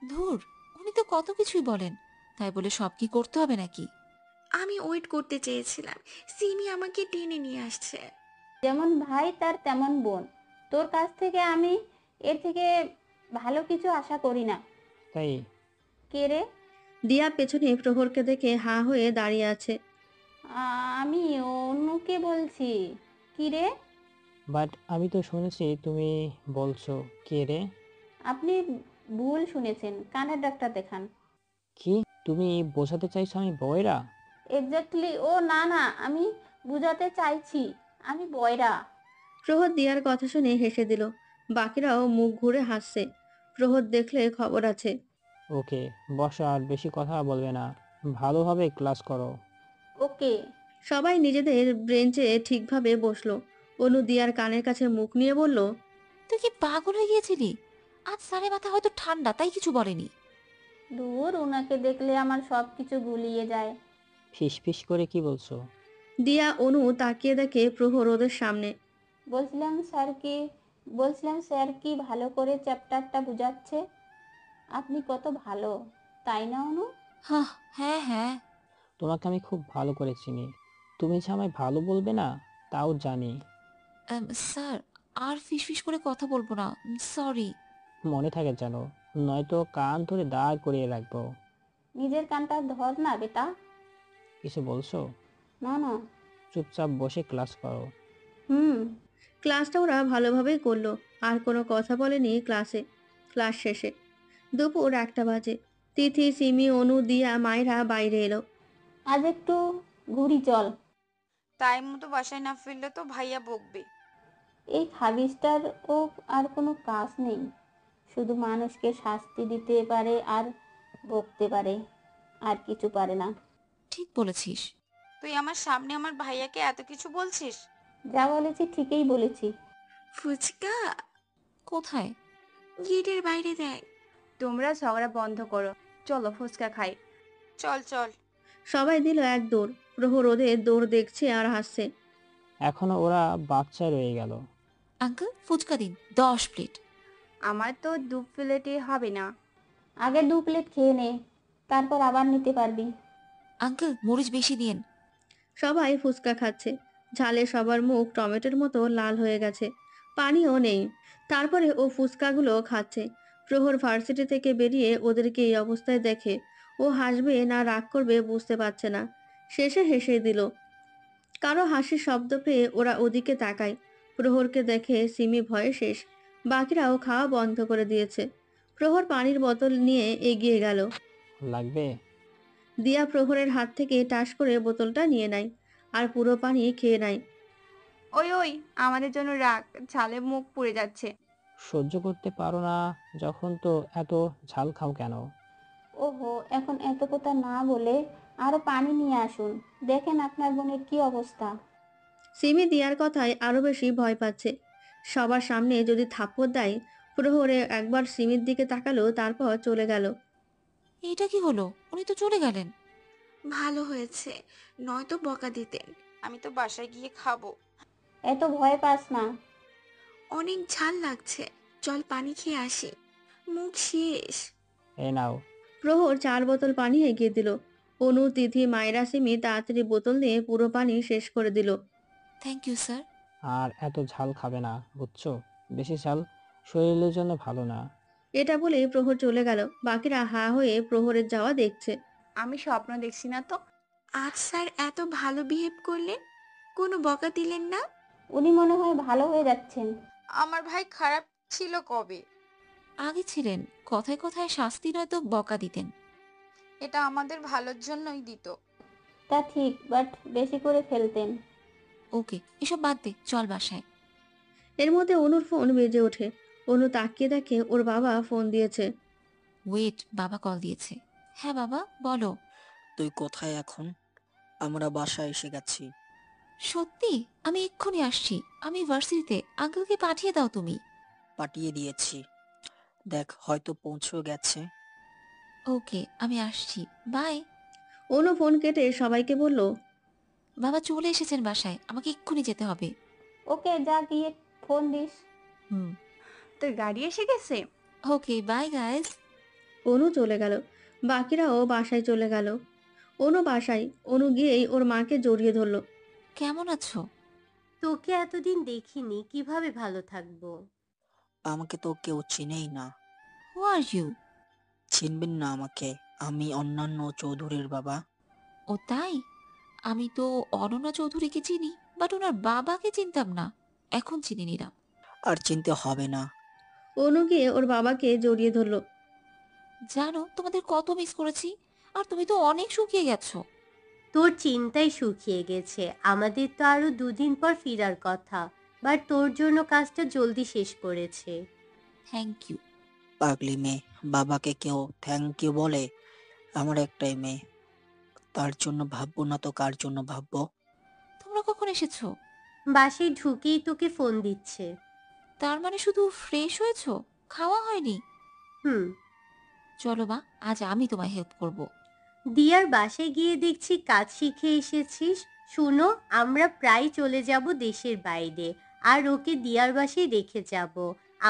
ধুর, উনি তো কত কিছুই বলেন, তাই বলে সব কি করতে হবে নাকি? আমি ওয়েট করতে চেয়েছিলাম, সিমি আমাকে টেনে নিয়ে আসছে। যেমন ভাই তার তেমন বোন। তোর কাছ থেকে আমি এর থেকে ভালো কিছু আশা করি না। তাই কে রে? দিয়া পেছনে প্রহরকে দেখে হা হয়ে দাঁড়িয়ে আছে। আমি অনুকে বলছি। কি রে? বাট আমি তো শুনেছি তুমি বলছো কে রে। আপনি ভুল শুনেছেন, কানের ডাক্তার দেখান। কি তুমি বোঝাতে চাইছো আমি বয়রা? এক্স্যাক্টলি। ও না না, আমি বুঝাতে চাইছি আমি বয়রা। প্রহর দিয়ার কথা শুনে হেসে দিল। বাকিরাও মুখ ঘুরে হাসছে। প্রহর দেখলে খবর আছে। ওকে, বসো, আর বেশি কথা বলবে না, ভালোভাবে ক্লাস করো। ওকে। সবাই নিজেদের ব্রেঞ্চে ঠিকভাবে বসলো। অনু দিয়ার কানের কাছে মুখ নিয়ে বলল, তুই কি পাগল হয়ে গিয়েছিলি? আজ স্যারের মাথা হয়তো ঠান্ডা, তাই কিছু বলেনি। দূর, ওনাকে দেখলে আমার সব কিছু গুলিয়ে যায়। ফিস ফিস করে কি বলছো? দিয়া অনু তাকিয়ে দেখে প্রহর ওদের সামনে। বলছিলাম স্যার কি ভালো করে চ্যাপ্টারটা বুঝাচ্ছে। আপনি কত ভালো, তাই না অনু? হ্যাঁ হ্যাঁ হ্যাঁ। তোমাকে আমি খুব ভালো করে চিনি, তুমি যে আমায় ভালো বলবে না তাও জানি। স্যার, আর ফিসফিস করে কথা বলবো না, সরি। মনে থাকে যেন, নয়তো কান ধরে দাঁড় করিয়ে রাখবো। নিজের কানটা ধর না বেটা। কিছু বলছো? না না। চুপচাপ বসে ক্লাস করো। হুম। ক্লাসটা ওরা ভালোভাবেই করলো। আর কোনো কথা বলেনি ক্লাসে। ক্লাস শেষে দুপুর 1টা বাজে। তিথি, সিমি, অনু, দিয়া, মায়েরা বাইরে এলো। আজ একটু ঘুরি চল। টাইম মতো বাসায় না ফিরলে তো ভাইয়া বকবে। এই খাবিজটার ও আর কোনো কাজ নেই, শুধু মানুষকে শাস্তি দিতে পারে আর বকতে পারে, আর কিছু পারে না। ঠিক বলেছিস। তুই আমার সামনে আমার ভাইয়াকে এত কিছু বলছিস? যা বলেছি ঠিকই বলেছি। ফুচকা কোথায়? গেটের বাইরে দেখ। তোমরা ঝগড়া বন্ধ করো, চলো ফুচকা খাই। চল চল। সবাই দিল এক দৌড়। প্রহর ওদের দৌড় দেখছে আর হাসছে। এখনো ওরা বাচ্চা রয়ে গেল। আঙ্কেল, ফুচকা দিন 10 প্লেট। আমার তো 2 প্লেটে হবে না। আগে 2 প্লেট খেয়ে নে, তারপর আবার নিতে পারবি। আঙ্কেল, মরিচ বেশি দিন। সবাই ফুচকা খাচ্ছে। ঝালে সবার মুখ টমেটোর মতো লাল হয়ে গেছে। পানিও নেই। তারপরে ও ফুচকাগুলো খাচ্ছে। প্রহর ভার্সিটি থেকে বেরিয়ে ওদেরকে এই অবস্থায় দেখে ও হাসবে না রাগ করবে বুঝতে পারছে না। শেষে হেসে দিল। কারো হাসির শব্দ পেয়ে ওরা ওদিকে তাকায়। প্রহরকে দেখে সিমি ভয়ে শেষ। বাকিরাও খাওয়া বন্ধ করে দিয়েছে। প্রহর পানির বোতল নিয়ে এগিয়ে গেল। লাগবে? দিয়া প্রহরের হাত থেকে টাস করে বোতলটা নিয়ে নেয় আর পুরো পানি খেয়ে নেয়। ওই ওই, আমাদের জন্য রাখ, ঝালে মুখ পুড়ে যাচ্ছে। সহ্য করতে পারো না যখন তো এত ঝাল খাও কেন? ওহো, এখন এত কথা না বলে আরো পানি নিয়ে আসুন, দেখেন আপনার বোনের কি অবস্থা। সিমি দিয়ার কথায় আরো বেশি ভয় পাচ্ছে। সবার সামনে যদি থাপ্পড় দেয়। প্রহরে একবার সিমির দিকে তাকালো, তারপর চলে গেল। এটা কি হলো? উনি তো চলে গেলেন। ভালো হয়েছে, নয়তো বকা দিতেন। আমি তো বাসায় গিয়ে খাবো। এত ভয় পাস না। অনেক ঝাল লাগছে, চল পানি খেয়ে আসি, মুখ শেষ। এ নাও। প্রহর 4 বোতল পানি এগিয়ে দিল। অনু, তিথি, মায়েরা, সিমি তাড়াতাড়ি বোতল নিয়ে পুরো পানি শেষ করে দিল। Thank you sir. আর এত ঝাল খাবে না, বুঝছো? বেশি ঝাল শরীরের জন্য ভালো না। এটা বলে প্রহর চলে গেল। বাকিরা হা হয়ে প্রহরের যাওয়া দেখছে। আমি স্বপ্ন দেখছি না তো? আজ স্যার এত ভালো বিহেভ করলেন, কোনো বকা দিলেন না? উনি মনে হয় ভালো হয়ে যাচ্ছেন। আমার ভাই খারাপ ছিল কবে? আগে ছিলেন, কথায় কথায় শাস্তি নয়তো বকা দিতেন। এটা আমাদের ভালোর জন্যই দিত। তা ঠিক, বাট বেশি করে ফেলতেন। ওকে, এসব বাদ দে, চল বাসায়। এর মধ্যে অনুর ফোন বেজে ওঠে। অনু তাকিয়ে দেখে ওর বাবা ফোন দিয়েছে। ওয়েট, বাবা কল দিয়েছে। হ্যাঁ বাবা, বলো। তুই কোথায় এখন? আমরা বাসায় এসে গেছি। সত্যি? আমি এক্ষুনি আসছি। আমি ভার্সিটিতে, আঙ্কেলকে পাঠিয়ে দাও তুমি। পাঠিয়ে দিয়েছি, দেখ হয়তো পৌঁছেও গেছে। ওকে, আমি আসছি, বাই। অনু ফোন কেটে সবাইকে বলল, বাবা চলে এসেছেন বাসায়, আমাকে এক্ষুনি যেতে হবে। ওকে, যা গিয়ে ফোন দিস। হুম। তোর গাড়ি এসে গেছে? ওকে, বাই গাইস। অনু চলে গেল। বাকিরাও বাসায় চলে গেল। অনু বাসায়। অনু গিয়েই ওর মাকে জড়িয়ে ধরল। কেমন আছো? তোকে এতদিন দেখিনি, কিভাবে ভালো থাকবো? আমাকে তো কেউ চিনেই না। হু আর ইউ? চিনবেন না আমাকে, আমি অন্যান্য চৌধুরীর বাবা। ও তাই? আমি তো অনন্যা চৌধুরীকে চিনি, বাট ওনার বাবাকে চিনতাম না। এখন চিনে নিলাম। আর চিনতে হবে না। অনু গিয়ে ওর বাবাকে জড়িয়ে ধরল। জানো, তোমাদের কত মিস করেছি। আর তুমি তো অনেক শুকিয়ে গেছো। তোর চিন্তাই শুকিয়ে গেছে। আমাদের তো আরো 2 দিন পর ফেরার কথা, বাট তোর জন্য কাজটা জলদি শেষ করেছে। Thank you. পাগলি মেয়ে, বাবাকে কেউ থ্যাংক ইউ বলে? আমার একটাই মেয়ে, তার জন্য ভাববো না তো কার জন্য ভাববো? তোমরা কখন এসেছো? বাসায় ঢুকেই তোকে ফোন দিচ্ছে। তার মানে শুধু ফ্রেশ হয়েছো, খাওয়া হয়নি? হুম। চলো মা, আজ আমি তোমায় হেল্প করব। দিয়ার বাসায় গিয়ে দেখছি কাজ শিখে এসেছিস। শুনো, আমরা প্রায় চলে যাব দেশের বাইরে, আর ওকে দিয়ার বাসায় রেখে যাব।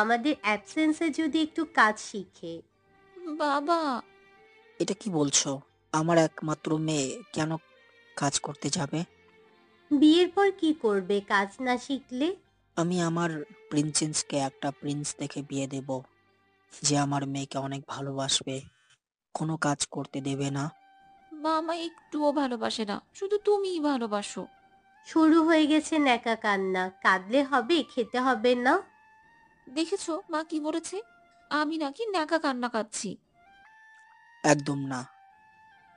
আমাদের অ্যাবসেন্সে যদি একটু কাজ শিখে। বাবা। এটা কি বলছো? আমার একমাত্র মেয়ে কেন কাজ করতে যাবে? বিয়ের পর কি করবে কাজ না শিখলে? আমি আমার প্রিন্সেসকে একটা প্রিন্স দেখে বিয়ে দেব, যে আমার মেয়েকে অনেক ভালোবাসবে, কোনো কাজ করতে দেবে না। মামা একটুও ভালোবাসে না, শুধু তুমিই ভালোবাসো। শুরু হয়ে গেছে ন্যাকা কান্না। কাঁদলে হবে, খেতে হবে না? দেখেছো মা কি বলেছে? আমি নাকি ন্যাকা কান্না কাচ্ছি। একদম না।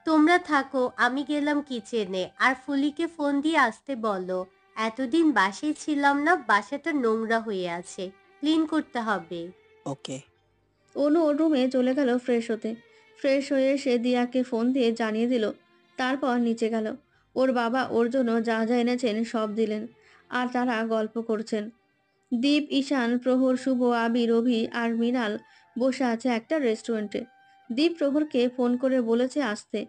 তোমরা থাকো, আমি গেলাম কিচেনে। আর ফুলিকে ফোন দিয়ে আসতে বলো। এতদিন বাসায় ছিলাম না, বাসাটা নোংরা হয়ে আছে, ক্লিন করতে হবে। ওকে। অনু ওর রুমে চলে গেল ফ্রেশ হতে। ফ্রেশ হয়ে সে দিয়াকে ফোন দিয়ে জানিয়ে দিল। তারপর নিচে গেল। ওর বাবা ওর জন্য যা যা এনেছেন সব দিলেন। আর তারা গল্প করছেন। দীপ, ঈশান, প্রহর, শুভ, আবির, অভি আর মৃণাল বসে আছে একটা রেস্টুরেন্টে। দীপ প্রহরকে ফোন করে বলেছে আসতে।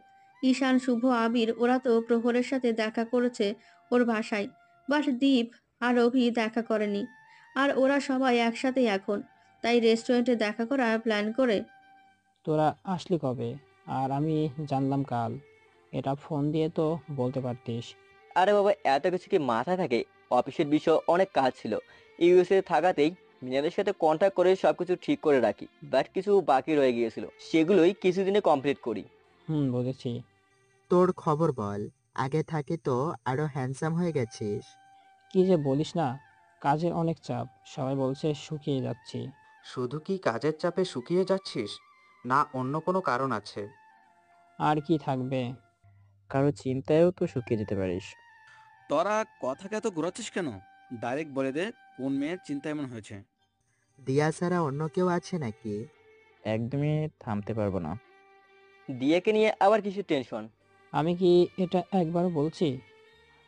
ঈশান, শুভ, আবির ওরা তো প্রহরের সাথে দেখা করেছে ওর বাসায়, বাট দীপ আর অভি দেখা করেনি। আর ওরা সবাই একসাথেই এখন, তাই রেস্টুরেন্টে দেখা করার প্ল্যান করে। তোরা আসলি কবে? আর আমি জানলাম কাল। এটা ফোন দিয়ে তো বলতে পারতিস। আরে বাবা, এত কিছু কি মাথায় থাকে? অফিসের বিষয় অনেক কাজ ছিল। ইউএসএ থাকাতেই মিনাদের সাথে কন্ট্যাক্ট করে সবকিছু ঠিক করে রাখি, বাট কিছু বাকি রয়ে গিয়েছিল, সেগুলোই কিছুদিনে কমপ্লিট করি। বুঝেছি। তোর খবর বল, আগে থাকি তো আরো হ্যান্ডসাম হয়ে গেছিস। কি যে বলিস না, কাজের অনেক চাপ, সবাই বলছে শুকিয়ে যাচ্ছি। শুধু কি কাজের চাপে শুকিয়ে যাচ্ছিস, না অন্য কোনো কারণ আছে? আর কি থাকবে? কারো চিন্তায়ও তো শুকিয়ে যেতে পারিস। তোরা কথাকে এত ঘোরাচ্ছিস কেন? ডাইরেক্ট বলে দে কোন মেয়ের চিন্তা এমন হয়েছে। দিয়া ছাড়া অন্য কেউ আছে নাকি? একদমই থামতে পারবো না। দিয়াকে নিয়ে আবার কিছু টেনশন? আমি কি এটা একবার বলছি?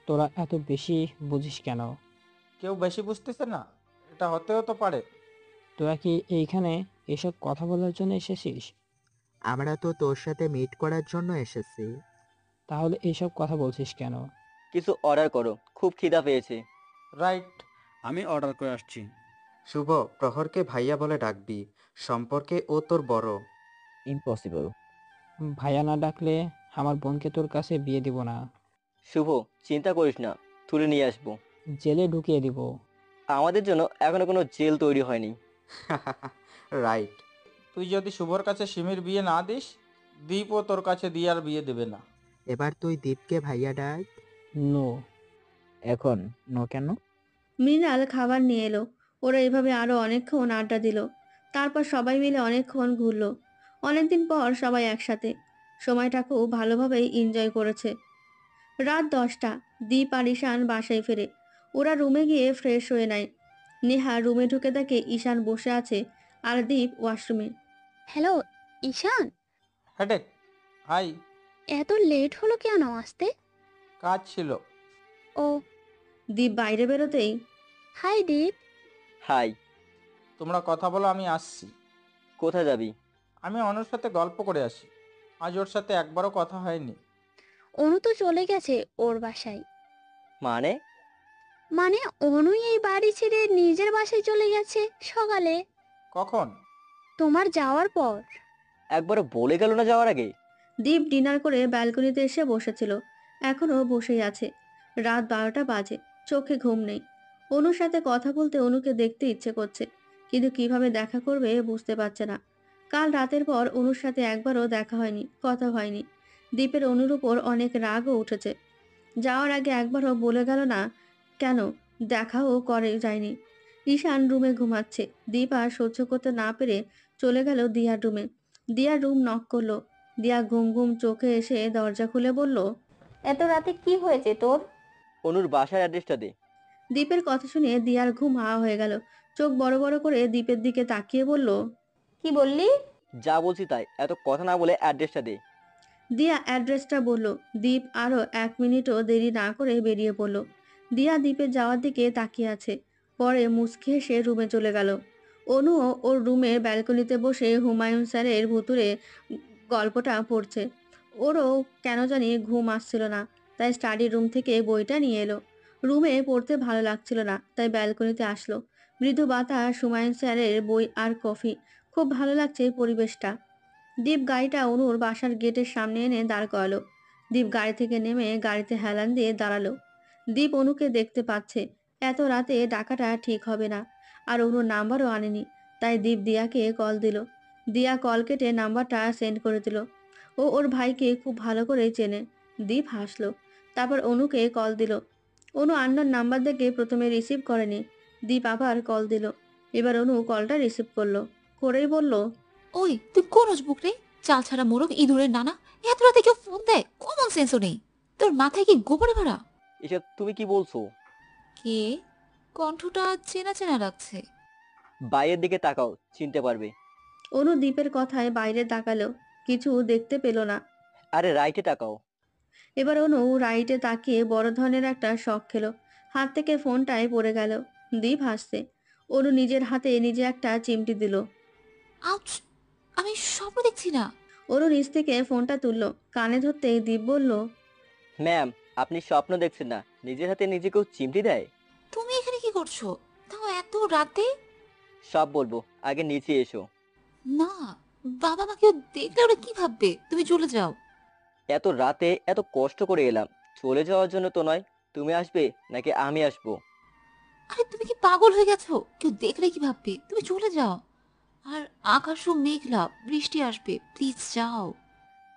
তোরা এত বেশি বুঝিস কেন? কেউ বেশি বুঝতেছে না, এটা হতেও তো পারে। তোরা কি এইখানে এসব কথা বলার জন্য এসেছিস? আমরা তো তোর সাথে মিট করার জন্য এসেছি। তাহলে এইসব কথা বলছিস কেন? কিছু অর্ডার করো, খুব খিদা পেয়েছে। রাইট, আমি অর্ডার করে আসছি। শুভ, প্রহরকে ভাইয়া বলে ডাকবি, সম্পর্কে ও তোর বড়। ইম্পসিবল। ভাইয়া না ডাকলে আমার বোনকে তোর কাছে বিয়ে দিব না। শুভ, চিন্তা করিস না, তুলে নিয়ে আসবো। জেলে ঢুকিয়ে দিব। আমাদের জন্য এখনো কোনো জেল তৈরি হয়নি। রাইট। তুই যদি শুভর কাছে সিমির বিয়ে না দিস, দীপও তোর কাছে দিয়ার বিয়ে দেবে না। এবার তুই দীপকে ভাইয়া ডাক। নো। এখন নো কেন? মৃণাল খাবার নিয়ে এলো। ওরা এভাবে আরো অনেকক্ষণ আড্ডা দিল। তারপর সবাই মিলে অনেকক্ষণ ঘুরলো। অনেকদিন পর সবাই একসাথে। সময়টা খুব ভালোভাবেই এনজয় করেছে। রাত 10টা। দীপ আর ঈশান বাসায় ফেরে। ওরা রুমে গিয়ে ফ্রেশ হয়ে নেয়। নেহা রুমে ঢুকে দেখে ঈশান বসে আছে আর দীপ ওয়াশরুমে। হ্যালো ঈশান, হেডেক। হাই। এত লেট হলো কেন আসতে? কাজ ছিল। ও। দীপ বাইরে বেরোতেই, হাই দীপ। হাই। তোমরা কথা বলো, আমি আসছি। কোথায় যাবি? আমি অনুর সাথে গল্প করে আসি। আজ ওর সাথে একবারও কথা হয়নি। অনু তো চলে গেছে ওর বাসায়। মানে? মানে অনুই এই বাড়ি ছেড়ে নিজের বাসায় চলে গেছে সকালে, কখন? তোমার যাওয়ার পর। একবারও বলে গেল না যাওয়ার আগে? দীপ ডিনার করে ব্যালকনিতে এসে বসেছিল। এখনো বসেই আছে। রাত 12টা বাজে। চোখে ঘুম নেই। অনুর সাথে কথা বলতে, অনুকে দেখতে ইচ্ছে করছে, কিন্তু কিভাবে দেখা করবে বুঝতে পারছে না। কাল রাতের পর অনুর সাথে একবারও দেখা হয়নি, কথা হয়নি। দীপের অনুর উপর অনেক রাগও উঠেছে। যাওয়ার আগে একবারও বলে গেল না কেন, দেখাও করে যায়নি। ঈশান রুমে ঘুমাচ্ছে। দীপ আর সহ্য করতে না পেরে চলে গেল দিয়ার রুমে। দিয়ার রুম নক করলো। দিয়া ঘুম ঘুম চোখে এসে দরজা খুলে বলল, এত রাতে কি হয়েছে তোর? অনুর বাসার অ্যাড্রেসটা দে। দীপের কথা শুনে দিয়ার ঘুম হাওয়া হয়ে গেল। চোখ বড় বড় করে দীপের দিকে তাকিয়ে বলল, কি বললি? যা বলছি তাই, এত কথা না বলে অ্যাড্রেসটা দে। দিয়া অ্যাড্রেসটা বলল। দীপ আরো 1 মিনিটও দেরি না করে বেরিয়ে পড়ল। দিয়া দীপের যাওয়ার দিকে তাকিয়ে আছে। পরে মুচকি হেসে রুমে চলে গেল। অনুও ওর রুমের ব্যালকনিতে বসে হুমায়ুন স্যারের ভুতুরে গল্পটা পড়ছে। ওরও কেন জানি ঘুম আসছিল না, তাই স্টাডি রুম থেকে বইটা নিয়ে এলো। রুমে পড়তে ভালো লাগছিল না, তাই ব্যালকনিতে আসলো। মৃদু বাতাস, হুমায়ুন স্যারের বই আর কফি। খুব ভালো লাগছে পরিবেশটা। দীপ গাড়িটা অনুর বাসার গেটের সামনে এনে দাঁড় করালো। দীপ গাড়ি থেকে নেমে গাড়িতে হেলান দিয়ে দাঁড়ালো। দীপ অনুকে দেখতে পাচ্ছে। এত রাতে ডাকাটা ঠিক হবে না। আর অনুর নাম্বারও আনেনি, তাই দীপ দিয়াকে কল দিল। দিয়া কল কেটে নাম্বারটা সেন্ড করে দিল। ও ওর ভাইকে খুব ভালো করে চেনে। দীপ হাসলো। তারপর অনুকে কল দিল। অনু আন্নার নাম্বার দেখে প্রথমে রিসিভ করেনি। দীপ আবার কল দিল। এবার অনু কলটা রিসিভ করলো। করেই বলল, ওই তুই কোন বুক রে? চাল ছাড়া মোরগ ইঁদুরের নানা, এত রাতে কেউ ফোন দেয়? কমন সেন্সও নেই তোর, মাথায় কি গোবরে ভরা? এসব তুমি কি বলছো? কে? কণ্ঠটা চেনা চেনা লাগছে। বাইরের দিকে তাকাও, চিনতে পারবে। অনু দীপের কথায় বাইরে তাকালো। কিছু দেখতে পেল না। আরে রাইটে তাকাও। এবার অনু রাইটে তাকিয়ে বড় ধরনের একটা শক খেলো। হাত থেকে ফোনটায় পড়ে গেল। দীপ হাসছে। অনু নিজের হাতে নিজে একটা চিমটি দিল। আউচ! আমি স্বপ্ন দেখছি না। অনু নিচ থেকে ফোনটা তুললো। কানে ধরতেই দীপ বলল, ম্যাম, আপনি স্বপ্ন দেখছেন না, নিজের হাতে নিজেকেও চিমটি দেয়। তুমি এখানে কি করছো, তাও এত রাতে? সব বলবো, আগে নিচে এসো। না, বাবা মা কেউ দেখলে ওরা কি ভাববে? তুমি চলে যাও। এত রাতে এত কষ্ট করে এলাম, চলে যাওয়ার জন্য তো নয়। তুমি আসবে নাকি আমি আসবো? আরে তুমি কি পাগল হয়ে গেছো? কেউ দেখলে কি ভাববে? তুমি চলে যাও। আর আকাশও মেঘলা, বৃষ্টি আসবে, প্লিজ যাও।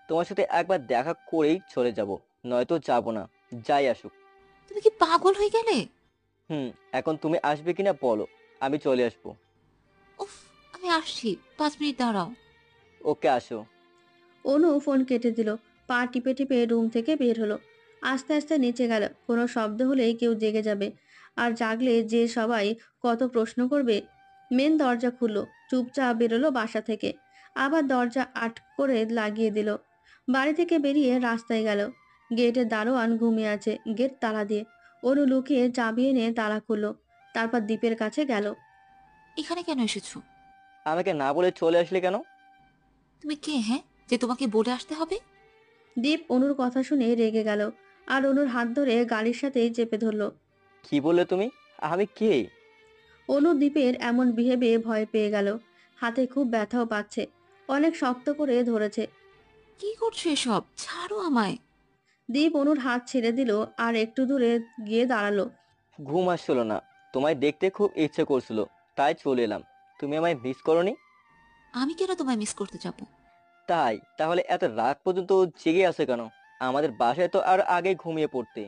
তোমার সাথে একবার দেখা করেই চলে যাব, নয়তো যাব না, যাই আসুক। তুমি কি পাগল হয়ে গেলে? এখন তুমি আসবে কিনা বলো, আমি চলে আসবো। উফ, আমি আসছি, 5 মিনিট দাঁড়াও। ওকে, আসো। অনু ফোন কেটে দিল। পা টিপে টিপে রুম থেকে বের হলো। আস্তে আস্তে নিচে গেল। কোনো শব্দ হলেই কেউ জেগে যাবে, আর জাগলে যে সবাই কত প্রশ্ন করবে। মেন দরজা খুললো। চুপচাপ বেরোলো বাসা থেকে। আবার দরজা আট করে লাগিয়ে দিল। বাড়ি থেকে বেরিয়ে রাস্তায় গেল। গেটের দারোয়ান ঘুমিয়ে আছে, গেট তালা দিয়ে। অনু লুকিয়ে চাবি এনে তালা খুললো। তারপর দীপের কাছে গেল। এখানে কেন এসেছো? আমাকে না বলে চলে আসলে কেন? তুমি কে, হ্যাঁ, যে তোমাকে বলে আসতে হবে? দীপ অনুর কথা শুনে রেগে গেল, আর অনুর হাত ধরে গাড়ির সাথে চেপে ধরলো। কি বললে তুমি? আমি কে? অনু দীপের এমন বিহেভে ভয় পেয়ে গেল। হাতে খুব ব্যথাও পাচ্ছে। অনেক শক্ত করে ধরেছে। কি করছো এসব? ছাড়ো আমায়। দীপ অনুর হাত ছেড়ে দিল আর একটু দূরে গিয়ে দাঁড়ালো। ঘুম আসছিল না, তোমায় দেখতে খুব ইচ্ছে করছিল, তাই চলে এলাম। তুমি আমায় মিস করনি? আমি কেন তোমায় মিস করতে যাব? তাই তাহলে এত রাত পর্যন্ত জেগে আছে কেন? আমাদের বাসায় তো আর আগে ঘুমিয়ে পড়তে।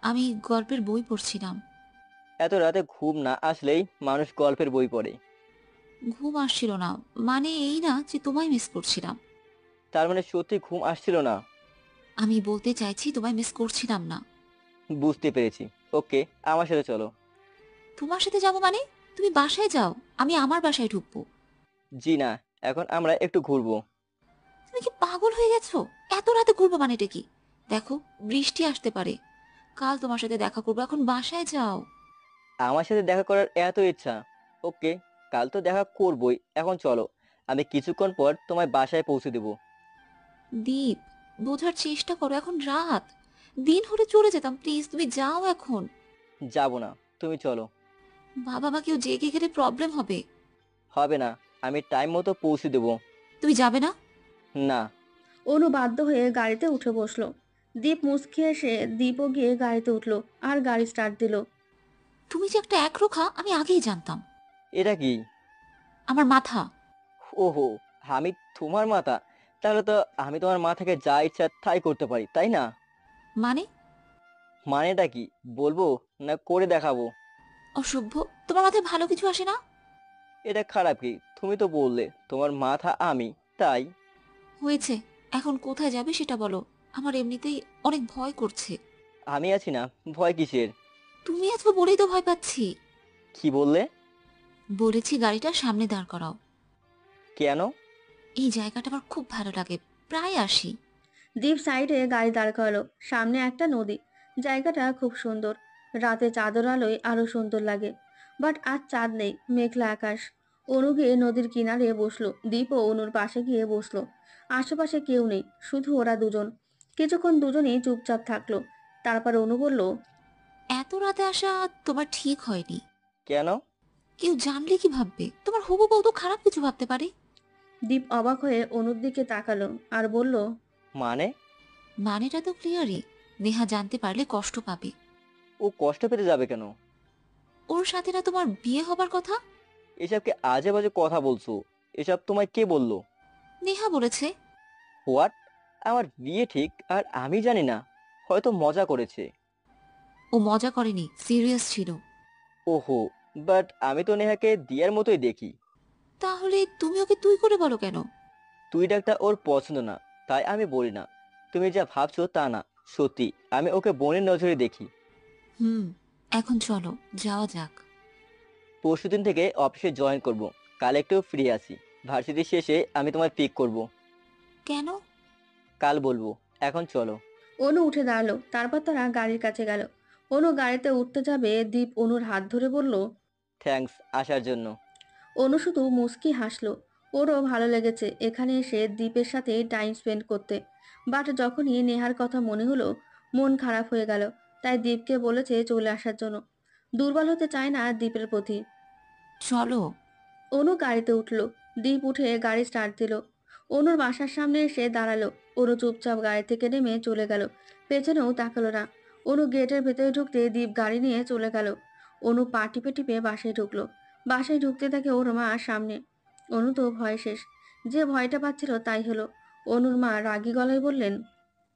আমি গল্পের বই পড়ছিলাম। এত রাতে ঘুম না আসলেই মানুষ গল্পের বই পড়ে। ঘুম আসছিল না মানে এই না যে তোমায় মিস করছিলাম। তার মানে সত্যি ঘুম আসছিল না? আমি বলতে চাইছি তোমায় মিস করছিলাম না। বুঝতে পেরেছি। ওকে, আমার সাথে চলো। তোমার সাথে যাব মানে? তুমি বাসায় যাও, আমি আমার বাসায় ঢুকবো। জি না, এখন আমরা একটু ঘুরবো। তুমি কি পাগল হয়ে গেছো? এত রাতে ঘুরবো মানেটা কি? দেখো, বৃষ্টি আসতে পারে। কাল তোমার সাথে দেখা করবো, এখন বাসায় যাও। আমার সাথে দেখা করার এত ইচ্ছা। ওকে, কাল তো দেখা করবই, এখন চলো। আমি কিছুক্ষণ পর তোমায় বাসায় পৌঁছে দেবো। দীপ, বোঝার চেষ্টা করো, এখন রাত। দিন হলে চলে যেতাম, প্লিজ তুমি যাও এখন। যাবো না, তুমি চলো। বাবা মা কেউ জেগে গেলে প্রবলেম হবে। হবে না, আমি টাইম মতো পৌঁছে দেবো। তুমি যাবে না? না। অনু বাধ্য হয়ে গাড়িতে উঠে বসলো। দীপ মুচকি এসে দীপও গিয়ে গাড়িতে উঠলো আর গাড়ি স্টার্ট দিল। তুমি যে একটা একরোখা আমি আগেই জানতাম। এটা কি? আমার মাথা। ওহো, আমি তোমার মাথা? তাহলে তো আমি তোমার মাথাকে যা ইচ্ছা তাই করতে পারি, তাই না? মানে? মানেটা কি বলবো না করে দেখাবো? অসভ্য, তোমার মাথায় ভালো কিছু আসে না? এটা খারাপ কি? তুমি তো বললে তোমার মাথা আমি, তাই। হয়েছে, এখন কোথায় যাবে সেটা বলো। আমার এমনিতেই অনেক ভয় করছে। আমি আছি না, ভয় কিসের? তুমি আছো বলেই তো ভয় পাচ্ছি। কি বললে? বলেছি গাড়িটা সামনে দাঁড় করাও। কেন? এই জায়গাটা আমার খুব ভালো লাগে, প্রায় আসি। দীপ সাইডে গাড়ি দাঁড় করালো। সামনে একটা নদী। জায়গাটা খুব সুন্দর। রাতে চাঁদের আলোয় আরো সুন্দর লাগে। বাট আজ চাঁদ নেই, মেঘলা আকাশ। অনু গিয়ে নদীর কিনারে বসলো। দীপও অনুর পাশে গিয়ে বসলো। আশেপাশে কেউ নেই, শুধু ওরা দুজন। কিছুক্ষণ দুজনেই চুপচাপ থাকলো। তারপর অনু বলল, এত রাতে আসা তোমার ঠিক হয়নি। কেন? কেউ জানলে কি ভাববে? তোমার হবু বউ তো খারাপ কিছু ভাবতে পারে। দীপ অবাক হয়ে অনুর দিকে তাকালো আর বলল, মানে? মানেটা তো ক্লিয়ারই। নেহা জানতে পারলে কষ্ট পাবে। ও কষ্ট পেতে যাবে কেন? ওর সাথে না তোমার বিয়ে হবার কথা। এসব কি আজে বাজে কথা বলছো? এসব তোমায় কে বললো? নেহা বলেছে। হোয়াট? আমার বিয়ে ঠিক আর আমি জানি না? হয়তো মজা করেছে। ও মজা করেনি, সিরিয়াস ছিল। ওহো, বাট আমি তো নেহাকে দিয়ার মতোই দেখি। তাহলে তুমি ওকে তুই করে বলো কেন? তুই ডাকটা ওর পছন্দ না, তাই আমি বলি না। তুমি যা ভাবছো তা না, সত্যি আমি ওকে বোনের নজরে দেখি। এখন চলো যাওয়া যাক। পরশুদিন থেকে অফিসে জয়েন করব। কাল একটু ফ্রি আছি। ভার্সিটি শেষে আমি তোমায় পিক করব। কেন? কাল বলবো, এখন চলো। অনু উঠে দাঁড়ালো। তারপর তারা গাড়ির কাছে গেল। অনু গাড়িতে উঠতে যাবে, দীপ অনুর হাত ধরে বলল, থ্যাঙ্কস আসার জন্য। অনু শুধু মুস্কি হাসলো। ওরও ভালো লেগেছে এখানে এসে দীপের সাথে টাইম স্পেন্ড করতে। বাট যখনই নেহার কথা মনে হলো, মন খারাপ হয়ে গেল। তাই দীপকে বলেছে চলে আসার জন্য। দুর্বল হতে চায় না দীপের প্রতি। চলো। অনু গাড়িতে উঠলো। দীপ উঠে গাড়ি স্টার্ট দিল। অনুর বাসার সামনে এসে দাঁড়ালো। অনু চুপচাপ গাড়ি থেকে নেমে চলে গেল। পেছনেও তাকালো না। অনু গেটের ভেতরে ঢুকতে দীপ গাড়ি নিয়ে চলে গেল। অনু পা টিপে টিপে বাসায় ঢুকলো। বাসায় ঢুকতে থাকে ওর মা সামনে। অনু তো ভয় শেষ। যে ভয়টা পাচ্ছিল তাই হলো। অনুর মা রাগী গলায় বললেন,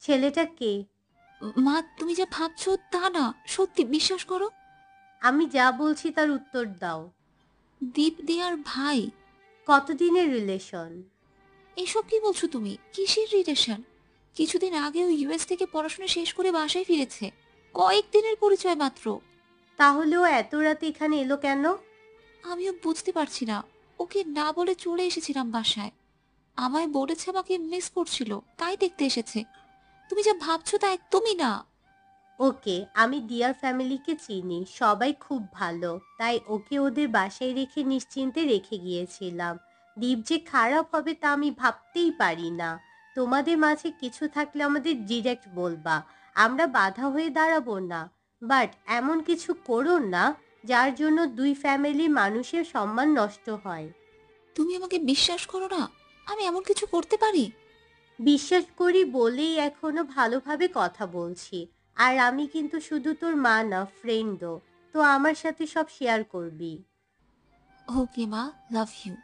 ছেলেটা কে? মা, তুমি যা ভাবছো তা না, সত্যি বিশ্বাস করো। আমি যা বলছি তার উত্তর দাও। দীপ দিয়ার ভাই। কতদিনের রিলেশন? এসব কি বলছো তুমি? কিসের রিলেশন? কিছুদিন আগে ও ইউএস থেকে পড়াশোনা শেষ করে বাসায় ফিরেছে। কয়েকদিনের পরিচয় মাত্র। তাহলে ও এত রাতে এখানে এলো কেন? আমিও বুঝতে পারছি না। ওকে না বলে চলে এসেছিলাম বাসায়। আমায় বলেছে আমাকে মিস করছিল, তাই দেখতে এসেছে। তুমি যা ভাবছো তা একদমই না। ওকে, আমি দিয়ার ফ্যামিলিকে চিনি, সবাই খুব ভালো, তাই ওকে ওদের বাসায় রেখে নিশ্চিন্তে রেখে গিয়েছিলাম। দীপ যে খারাপ হবে তা আমি ভাবতেই পারি না। তোমাদের মাঝে কিছু থাকলে আমাদের ডিরেক্ট বলবা, আমরা বাধা হয়ে দাঁড়াবো না। বাট এমন কিছু করো না যার জন্য দুই ফ্যামিলি মানুষের সম্মান নষ্ট হয়। তুমি আমাকে বিশ্বাস করো না? আমি এমন কিছু করতে পারি? বিশ্বাস করি বলেই এখনো ভালোভাবে কথা বলছি। আর আমি কিন্তু শুধু তোর মা না, ফ্রেন্ডও। তো আমার সাথে সব শেয়ার করবি। ওকে মা, love you.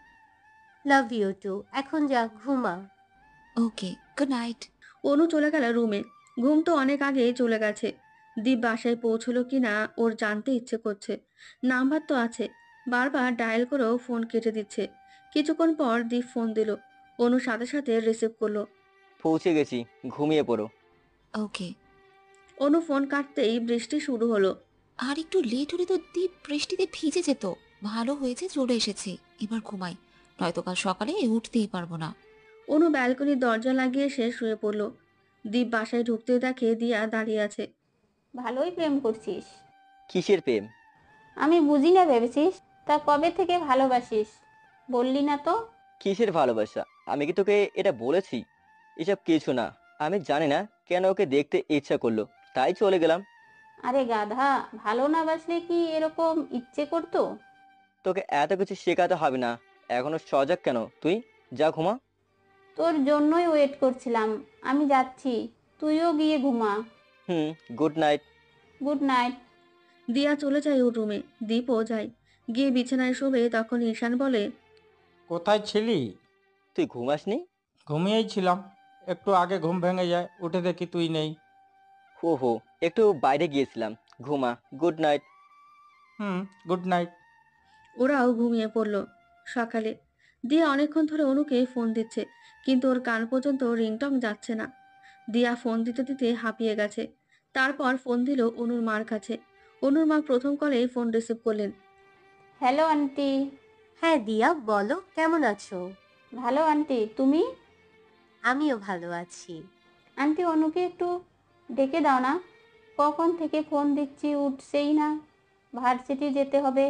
Love you too. এখন যা, ঘুমা। ওকে, গুড নাইট। অনু চলে গেল রুমে। ঘুম তো অনেক আগেই চলে গেছে। দীপ বাসায় পৌঁছলো কিনা ওর জানতে ইচ্ছে করছে। নাম্বার তো আছে, বারবার ডায়াল করেও ফোন কেটে দিচ্ছে। কিছুক্ষণ পর দীপ ফোন দিল। অনু সাথে সাথে রিসিভ করলো। পৌঁছে গেছি, ঘুমিয়ে পড়ো। ওকে। অনু ফোন কাটতেই বৃষ্টি শুরু হলো। আর একটু লেট হলে তো দীপ বৃষ্টিতে ভিজে যেত। ভালো হয়েছে চলে এসেছি, এবার ঘুমাই, নয়তো কাল সকালে উঠতেই পারবো না। অনু ব্যালকনির দরজা লাগিয়ে সে শুয়ে পড়ল। দীপ বাসায় ঢুকতে দেখে দিয়া দাঁড়িয়ে আছে। ভালোই প্রেম করছিস। কিসের প্রেম? আমি বুঝি না ভেবেছিস? তা কবে থেকে ভালোবাসিস বললি না তো? কিসের ভালোবাসা? আমি কি তোকে এটা বলেছি? এসব কিছু না। আমি জানি না কেন ওকে দেখতে ইচ্ছা করলো, তাই চলে গেলাম। আরে গাধা, ভালো না বাসলে কি এরকম ইচ্ছে করতো? তোকে এত কিছু শেখাতে হবে না। এখনো সজাগ কেন তুই? যা ঘুমা। তোর জন্যই ওয়েট করছিলাম। আমি যাচ্ছি, তুইও গিয়ে ঘুমা। Good night. Good night. দিয়া চলে যায় ওর রুমে। দীপও যায়। গিয়ে বিছানায় শোবে তখন ঈশান বলে, কোথায় ছিলি? তুই ঘুমাসনি? ঘুমিয়েই ছিলাম, একটু আগে ঘুম ভেঙে যায়, উঠে দেখি তুই নেই। হো, একটু বাইরে গিয়েছিলাম। ঘুমা। Good night. Good night. ওরাও ঘুমিয়ে পড়ল। সকালে দিয়া অনেকক্ষণ ধরে অনুকে ফোন দিচ্ছে, কিন্তু ওর কান পর্যন্ত রিংটং যাচ্ছে না। দিয়া ফোন দিতে দিতে হাঁপিয়ে গেছে। তারপর ফোন দিল অনুর মার কাছে। অনুর মা প্রথম কলে ফোন রিসিভ করলেন। Hello aunty. হ্যাঁ দিয়া, বলো কেমন আছো? ভালো আন্টি, তুমি? আমিও ভালো আছি। আন্টি, অনুকে একটু ডেকে দাও না। কখন থেকে ফোন দিচ্ছি, উঠছেই না। ভার্সিটি যেতে হবে।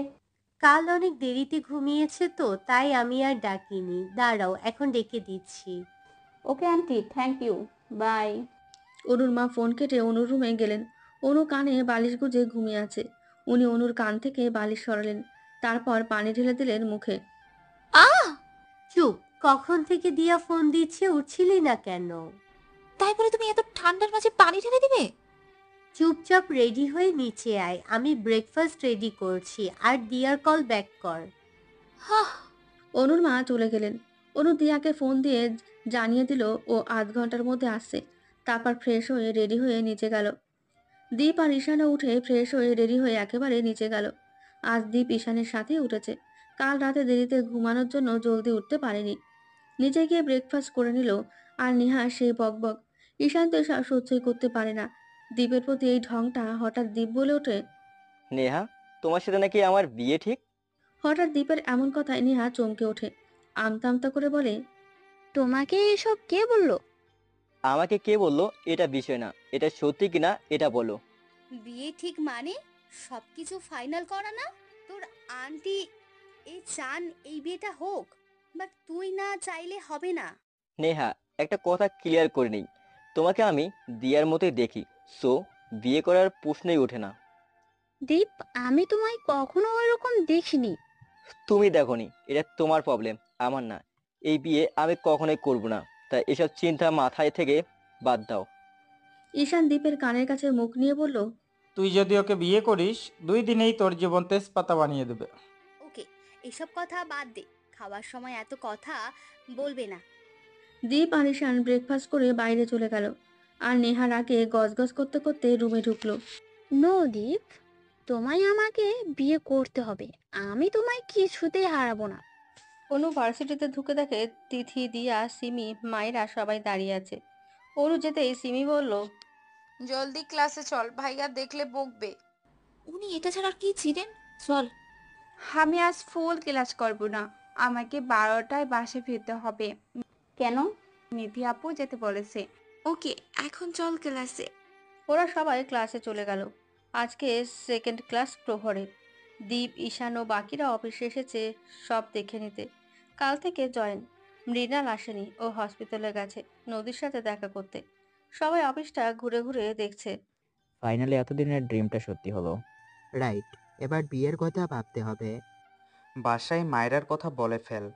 কাল অনেক দেরিতে ঘুমিয়েছে তো, তাই আমি আর ডাকিনি। দাঁড়াও, এখন ডেকে দিচ্ছি। Okay aunty, thank you, bye. অনুর মা ফোন কেটে অনুর রুমে গেলেন। অনু কানে বালিশ গুজে ঘুমিয়ে আছে। উনি অনুর কান থেকে বালিশ সরালেন, তারপর পানি ঢেলে দিলেন মুখে। চুপ, কখন থেকে দিয়া ফোন দিচ্ছে, উঠছিলি না কেন? তাই বলে তুমি এত ঠান্ডার মাঝে পানি ঢেলে দিবে? চুপচাপ রেডি হয়ে নিচে আয়, আমি ব্রেকফাস্ট রেডি করছি। আর দিয়ার কল ব্যাক কর। অনুর মা চলে গেলেন। অনু দিয়াকে ফোন দিয়ে জানিয়ে দিল ও আধ ঘন্টার মধ্যে আসছে। তারপর ফ্রেশ হয়ে রেডি হয়ে নিচে গেল। দীপ আর ঈশানও উঠে ফ্রেশ হয়ে রেডি হয়ে একেবারে নিচে গেল। আজ দীপ ঈশানের সাথেই উঠেছে। কাল রাতে দেরিতে ঘুমানোর জন্য জলদি উঠতে পারেনি। নিচে গিয়ে ব্রেকফাস্ট করে নিল। আর নেহা সেই বকবক। ঈশান তো এসব সহ্যই করতে পারে না। দীপের প্রতি এই ঢংটা হঠাৎ দীপ বলে ওঠে। নেহা, তোমার সাথে নাকি আমার বিয়ে ঠিক? হঠাৎ দীপের এমন কথায় নেহা চমকে ওঠে। আমতা আমতা করে বলে, তোমাকে এসব কে বললো? আমাকে কে বললো এটা বিষয় না, এটা সত্যি কিনা এটা বলো। বিয়ে ঠিক মানে সবকিছু ফাইনাল করা না? তোর আন্টি চান এই বিয়েটা হোক, বাট তুই না চাইলে হবে না। নেহা, একটা কথা ক্লিয়ার করে নেই, তোমাকে আমি দিয়ার মতোই দেখি। সো বিয়ে করার প্রশ্নই ওঠে না। দীপ, আমি তোমায় কখনো ওইরকম দেখিনি। তুমি দেখোনি, এটা তোমার প্রবলেম, আমার না। এই বিয়ে আমি কখনোই করব না, তাই এসব চিন্তা মাথায় থেকে বাদ দাও। ঈশান দীপের কানের কাছে মুখ নিয়ে বলল, তুই যদি ওকে বিয়ে করিস, 2 দিনেই তোর জীবন তেজপাতা বানিয়ে দেবে। ওকে, এসব কথা বাদ দে। খাওয়ার সময় এত কথা বলবে না। দীপ আর ঈশান ব্রেকফাস্ট করে বাইরে চলে গেল। আর নেহার আগে গজগজ করতে করতে রুমে ঢুকলো। নো দীপ, তোমায় আমাকে বিয়ে করতে হবে। আমি তোমায় কিছুতেই হারাবো না। অনু ভার্সিটিতে ঢুকে দেখে তিথি, দিয়া, সিমি, মায়েরা সবাই দাঁড়িয়ে আছে। অনু যেতেই সিমি বলল, জলদি ক্লাসে চল, ভাইয়া দেখলে বকবে। উনি এটা ছাড়া আর কি ছিলেন? চল। আমি আজ ফুল ক্লাস করব না, আমাকে 12টায় বাসে ফিরতে হবে। কেন? নিধি আপু যেতে বলেছে। ওকে, এখন চল ক্লাসে। ওরা সবাই ক্লাসে চলে গেল। আজকে সেকেন্ড ক্লাস প্রহরে। দীপ, ঈশান ও বাকিরা অফিসে এসেছে সব দেখে নিতে। কাল থেকে জয়েন। মৃণাল আসেনি, ও হসপিটালে গেছে নদীর সাথে দেখা করতে। সবাই অফিসটা ঘুরে ঘুরে দেখছে। ফাইনালি এতদিনের ড্রিমটা সত্যি হলো। রাইট, এবার বিয়ের কথা ভাবতে হবে। বাসায় মায়রার কথা বলে ফেল।